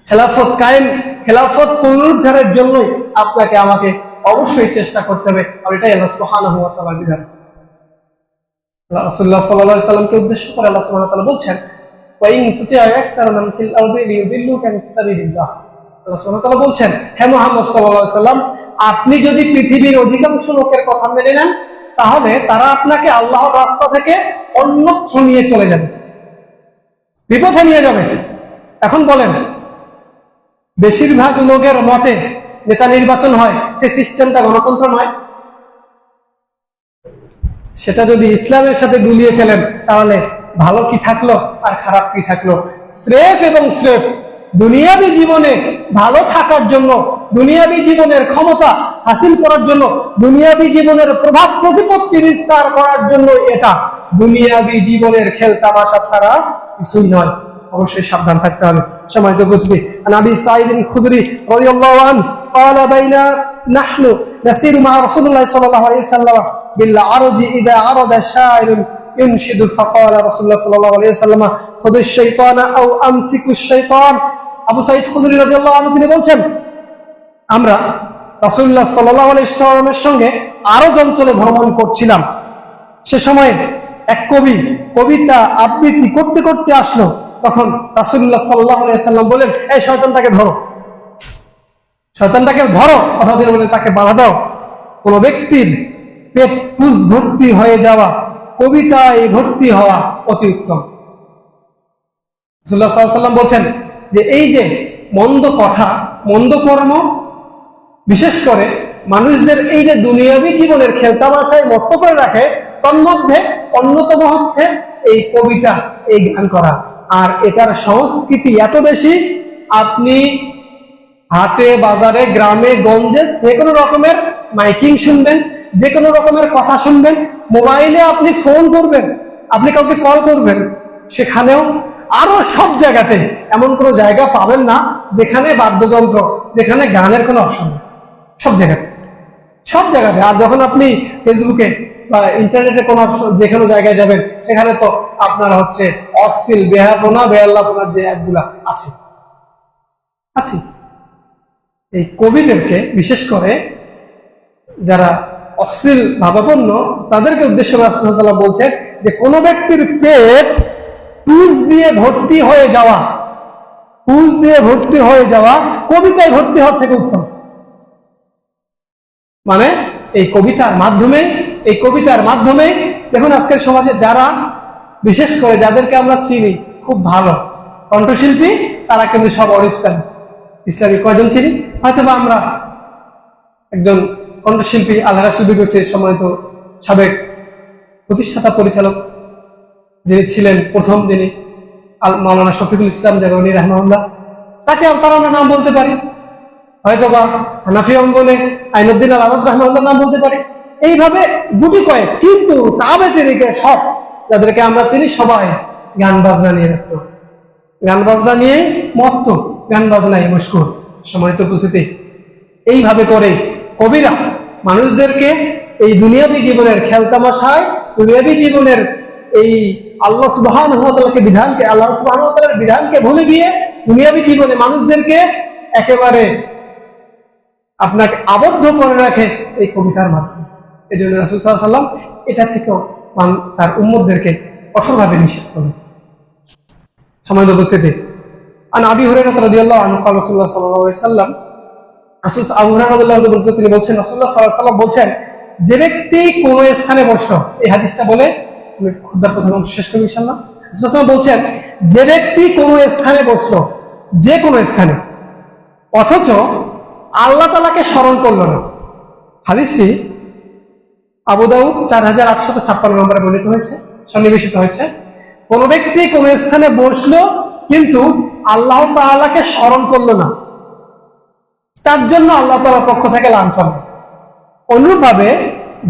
খেলাফত কায়েম, খেলাফত পুনরুদ্ধারের জন্যই আপনাকে আমাকে অবশ্যই চেষ্টা করতে হবে। আর এটাই আল্লাহ সুবহানাহু ওয়া তাআলার বিধান। রাসূলুল্লাহ সাল্লাল্লাহু আলাইহি ওয়াসাল্লামকে উদ্দেশ্য করে আল্লাহ সুবহানাহু ওয়া তাআলা বলছেন, ওয়া ইন তুতি'আ আকতারা মান ফিল আরদি লিয়ুদিল্লুকা আনিস সাবিলিল্লাহ। আল্লাহ সুবহানাহু ওয়া তাআলা বলছেন, হে মুহাম্মদ সাল্লাল্লাহু আলাইহি ওয়াসাল্লাম, আপনি যদি পৃথিবীর অধিকাংশ লোকের কথা মেনে নেন, তাহলে তারা আপনাকে আল্লাহর রাস্তা থেকে অন্যত্র নিয়ে চলে যাবে, বিপথে নিয়ে যাবে। এখন বলেন, বেশিরভাগ লোকের মতে নেতা নির্বাচন হয়, সে সিস্টেমটা গণতন্ত্র নয়? সেটা যদি ইসলামের সাথে গুলিয়ে ফেলেন তাহলে ভালো কি থাকলো আর খারাপ কি থাকলো? স্রেফ এবং স্রেফ দুনিয়াবী জীবনে ভালো থাকার জন্য, দুনিয়াবী জীবনের ক্ষমতা হাসিল করার জন্য, দুনিয়াবী জীবনের প্রভাব প্রতিপত্তি বিস্তার করার জন্য এটা দুনিয়াবী জীবনের খেল তামাশা ছাড়া কিছুই নয়। অবশ্যই সাবধান থাকতে হবে। সম্মানিত উপস্থিতি, আবি সাঈদ খুদরি রাদিয়াল্লাহু আনহু قال بين نحن نسير مع رسول الله صلى الله عليه وسلم بالعرج إذا عرض شاعر ينشد فقال رسول الله صلى الله عليه وسلم خذ الشيطان أو أمسك الشيطان। আবু সাঈদ খুদরি রাদিয়াল্লাহু আনহু তিনি বলছেন, আমরা রাসূলুল্লাহ সাল্লাল্লাহু আলাইহি ওয়াসাল্লামের সঙ্গে আরজ অঞ্চলে ভ্রমণ করছিলাম। সে সময় এক কবি কবিতা আবৃত্তি করতে করতে আসলো। তখন রাসূলুল্লাহ সাল্লাল্লাহু আলাইহি ওয়াসাল্লাম বলেন, এই শয়তানটাকে ধরো, শয়তানটাকে ধরো, অথবা তিনি বলেন তাকে বাধা দাও। কোন ব্যক্তির পেট পুজ ভর্তি হয়ে যাওয়া, কবিতায় ভর্তি হওয়া অতি উত্তম। রাসূলুল্লাহ সাল্লাল্লাহু আলাইহি ওয়াসাল্লাম বলছেন যে এই যে মন্দ কথা, মন্দ কর্ম, বিশেষ করে মানুষদের এই যে দুনিয়াবী জীবনের খেলতামাশায় মত্ত করে রাখে, তন্মধ্যে অন্যতম হচ্ছে এই কবিতা, এই গান করা। আর এটার সংস্কৃতি এত বেশি, আপনি হাটে বাজারে গ্রামে গঞ্জে যে কোনো রকমের মাইকিং শুনবেন, যে কোনো রকমের কথা শুনবেন, মোবাইলে আপনি ফোন করবেন, আপনি কাউকে কল করবেন, সেখানেও আরো সব জায়গাতে এমন কোনো জায়গা পাবেন না যেখানে বাদ্যযন্ত্র, যেখানে গানের কোনো অপশন নেই। সব জায়গাতে, সব জায়গাতে। আর যখন আপনি ফেসবুকে বা ইন্টারনেটে কোনো যে কোনো জায়গায় যাবেন, সেখানে তো আপনার হচ্ছে অশ্লীল, বেহাপনা, বেআল্লাপনার যে অ্যাপগুলা আছে আছে। এই কবিদেরকে, বিশেষ করে যারা অশ্লীল ভাবাপন্ন, তাদেরকে উদ্দেশ্য করে রাসূলুল্লাহ সাল্লাল্লাহু আলাইহি ওয়াসাল্লাম বলছেন যে কোন ব্যক্তির পেট পুজ দিয়ে ভর্তি হয়ে যাওয়া, পুজ দিয়ে ভর্তি হয়ে যাওয়া কবিতায় ভর্তি হওয়ার থেকে উত্তম। মানে এই কবিতার মাধ্যমে দেখুন আজকের সমাজে যারা, বিশেষ করে যাদেরকে আমরা চিনি খুব ভালো কণ্ঠশিল্পী, তারা কিন্তু সব অনিসলামিক। ইসলামী কয়জন চিনি? হয়তো বা আমরা একজন কণ্ঠশিল্পী আল্লাহ রাসূল গোষ্ঠীর সম্মানিত সাবেক প্রতিষ্ঠাতা পরিচালক যিনি ছিলেন প্রথম, যিনি মাওলানা শফিকুল ইসলাম জাগরণী রাহমাহুল্লাহ, তাকে আমরা নাম বলতে পারি। হয়তো বা হানাফি অঙ্গনে আইনুদ্দিন আল আজাদ রাহমাহুল্লাহ নাম বলতে পারি। এইভাবে গুটি কয়েক, কিন্তু তাবে চিনিকে সব যাদেরকে আমরা চিনি সবাই গান বাজনা নিয়ে রাখত, গান বাজনা নিয়ে মত্ত, গান বাজনায় মশগুল। সম্মানিত উপস্থিতি, এইভাবে করে কবিরা মানুষদেরকে এই দুনিয়াবী জীবনের খেলতামাশায়, দুনিয়াবী জীবনের এই আল্লাহ সুবহানাহু ওয়া তাআলাকে বিধানকে, আল্লাহ সুবহানাহু ওয়া তাআলার বিধানকে ভুলে গিয়ে দুনিয়াবী জীবনে মানুষদেরকে একেবারে আপনাকে আবদ্ধ করে রাখে এই কবিতার মাধ্যমে। এই জন্য রাসূল সাল্লাল্লাহু আলাইহি ওয়াসাল্লাম এটা থেকেও তার উম্মতদেরকে কঠোরভাবে নিষেধ করেন। সম্মানিত উপস্থিতি, আন আবি হুরায়রা রাদিয়াল্লাহু আনহু ক্বাল রাসূলুল্লাহ সাল্লাল্লাহু আলাইহি ওয়াসাল্লাম, রাসূল আবু হুরায়রা রাদিয়াল্লাহু আনহু বলছেন, তিনি বলছেন রাসূলুল্লাহ সাল্লাল্লাহু আলাইহি ওয়াসাল্লাম বলছেন, যে ব্যক্তি কোন স্থানে বসলো, এই হাদিসটা বলে আমি খুতবার প্রথম অংশ শেষ করি ইনশাআল্লাহ। রাসূল সাল্লাল্লাহু আলাইহি ওয়াসাল্লাম বলছেন, যে ব্যক্তি কোন স্থানে বসলো, যে কোনো স্থানে, অথচ আল্লাহ তাআলাকে স্মরণ করলো না। হাদিসটি আবু দাউদ 4856 নম্বরে বর্ণিত হয়েছে, সন্নিবেশিত হয়েছে। কোন ব্যক্তি কোন স্থানে বসলো কিন্তু আল্লাহ তাআলাকে স্মরণ করলো না, তার জন্য আল্লাহ তাআলার পক্ষ থেকে লাঞ্ছনা। অনুরূপভাবে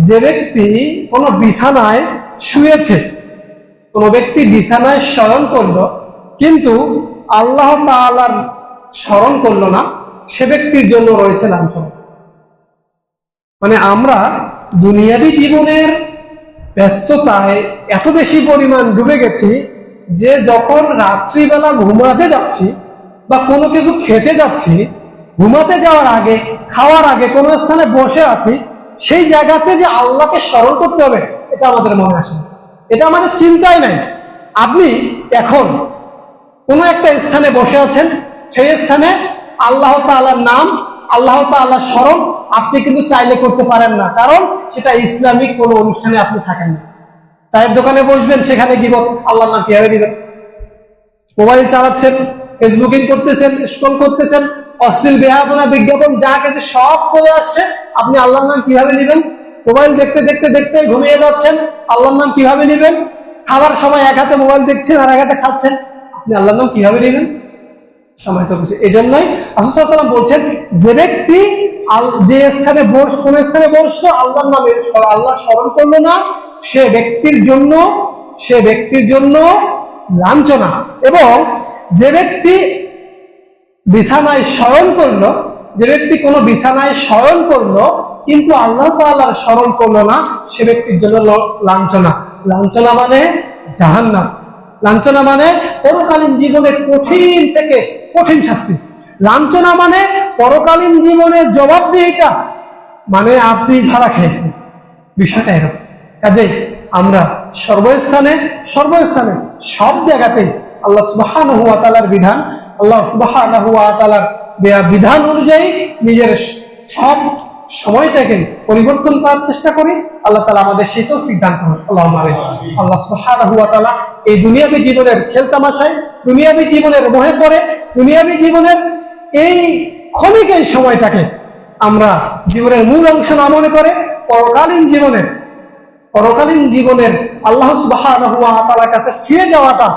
যে ব্যক্তি কোন বিছানায় শুয়েছে, কোন ব্যক্তি বিছানায় শয়ন করলো কিন্তু আল্লাহ তাআলার স্মরণ করলো না, সে ব্যক্তির জন্য রয়েছে লাঞ্ছনা। মানে আমরা দুনিয়াবী জীবনের ব্যস্ততায় এত বেশি পরিমাণ ডুবে গেছি যে যখন রাত্রিবেলা ঘুমাতে যাচ্ছি বা কোনো কিছু খেতে যাচ্ছি, ঘুমাতে যাওয়ার আগে, খাওয়ার আগে কোনো স্থানে বসে আছি, সেই জায়গাতে যে আল্লাহকে স্মরণ করতে হবে এটা আমাদের মনে আসে না, এটা আমাদের চিন্তায় নাই। আপনি এখন কোনো একটা স্থানে বসে আছেন, সেই স্থানে আল্লাহ তাআলার নাম, আল্লাহ তাআলার স্মরণ আপনি কিন্তু চাইলে করতে পারেন না, কারণ সেটা ইসলামিক কোনো অনুষ্ঠানে আপনি থাকেন না। চায়ের দোকানে বসবেন, সেখানে গিবত, আল্লাহর নাম কিভাবে দিবেন? মোবাইল চালাচ্ছেন, ফেসবুকিং করতেছেন, স্ক্রল করতেছেন, অশ্লীল বেহাপনা, বিজ্ঞাপন যা কিছু সব চলে আসছে, আপনি আল্লাহর নাম কিভাবে নেবেন? মোবাইল দেখতে দেখতে দেখতে ঘুমিয়ে যাচ্ছেন, আল্লাহর নাম কিভাবে নেবেন? খাবার সময় এক হাতে মোবাইল দেখছেন আর এক হাতে খাচ্ছেন, আপনি আল্লাহর নাম কিভাবে নেবেন? সময় তো বুঝে। এই জন্যই রাসূল সাল্লাল্লাহু আলাইহি ওয়াসাল্লাম বলছেন, যে ব্যক্তি যে স্থানে কোন স্থানে বসলো আল্লাহর নামে আল্লাহ স্মরণ করলো না, সে ব্যক্তির জন্য লাঞ্ছনা। এবং যে ব্যক্তি বিছানায় শয়ন করলো, যে ব্যক্তি কোনো বিছানায় শয়ন করলো কিন্তু আল্লাহ তাআলার স্মরণ করলো না, সে ব্যক্তির জন্য লাঞ্ছনা। লাঞ্ছনা মানে জাহান্নাম। লাঞ্ছনা মানে পরকালীন জীবনে কঠিন থেকে কঠিন শাস্তি। লাঞ্ছনা মানে পরকালীন জীবনের জবাবদিহিতা, মানে আপনি ধরা খেয়ে যাবেন। বিষয়টা এরকম। কাজেই আমরা সর্বস্থানে সব জায়গাতেই আল্লাহ সুবহানাহু ওয়া তাআলার বিধান, আল্লাহ সুবহানাহু ওয়া তাআলার দেয়া বিধান অনুযায়ী নিজের সব সময়টাকে পরিবর্তন করার চেষ্টা করি। আল্লাহ তাআলা আমাদের সেই তৌফিক দান করুন। আল্লাহুম্মা আমিন। আল্লাহ সুবহানাহু ওয়া তাআলা এই দুনিয়াবী জীবনের খেলতামাশায়, দুনিয়াবী জীবনের মোহে পড়ে, দুনিয়াবী জীবনের এই ক্ষণিক এই সময়টাকে আমরা জীবনের মূল অংশ না মনে করে পরকালীন জীবনের আল্লাহ সুবহানাহু ওয়া তাআলার কাছে ফিরে যাওয়াটা,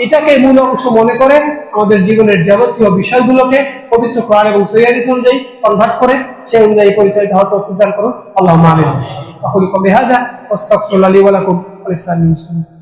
এটাকে মূল অংশ মনে করে আমাদের জীবনের যাবতীয় বিষয়গুলোকে পবিত্র কোরআন এবং সহিহ হাদিস অনুযায়ী কনভার্ট করে সেই অনুযায়ী পরিচালিত হওয়ার তৌফিক দান করুন। আল্লাহুম্মা আমিন। আকুলু কওলি হাযা ওয়াস্তাগফিরুল্লাহ লি ওয়া লাকুম ওয়া লিসাইরিল মুসলিমিন।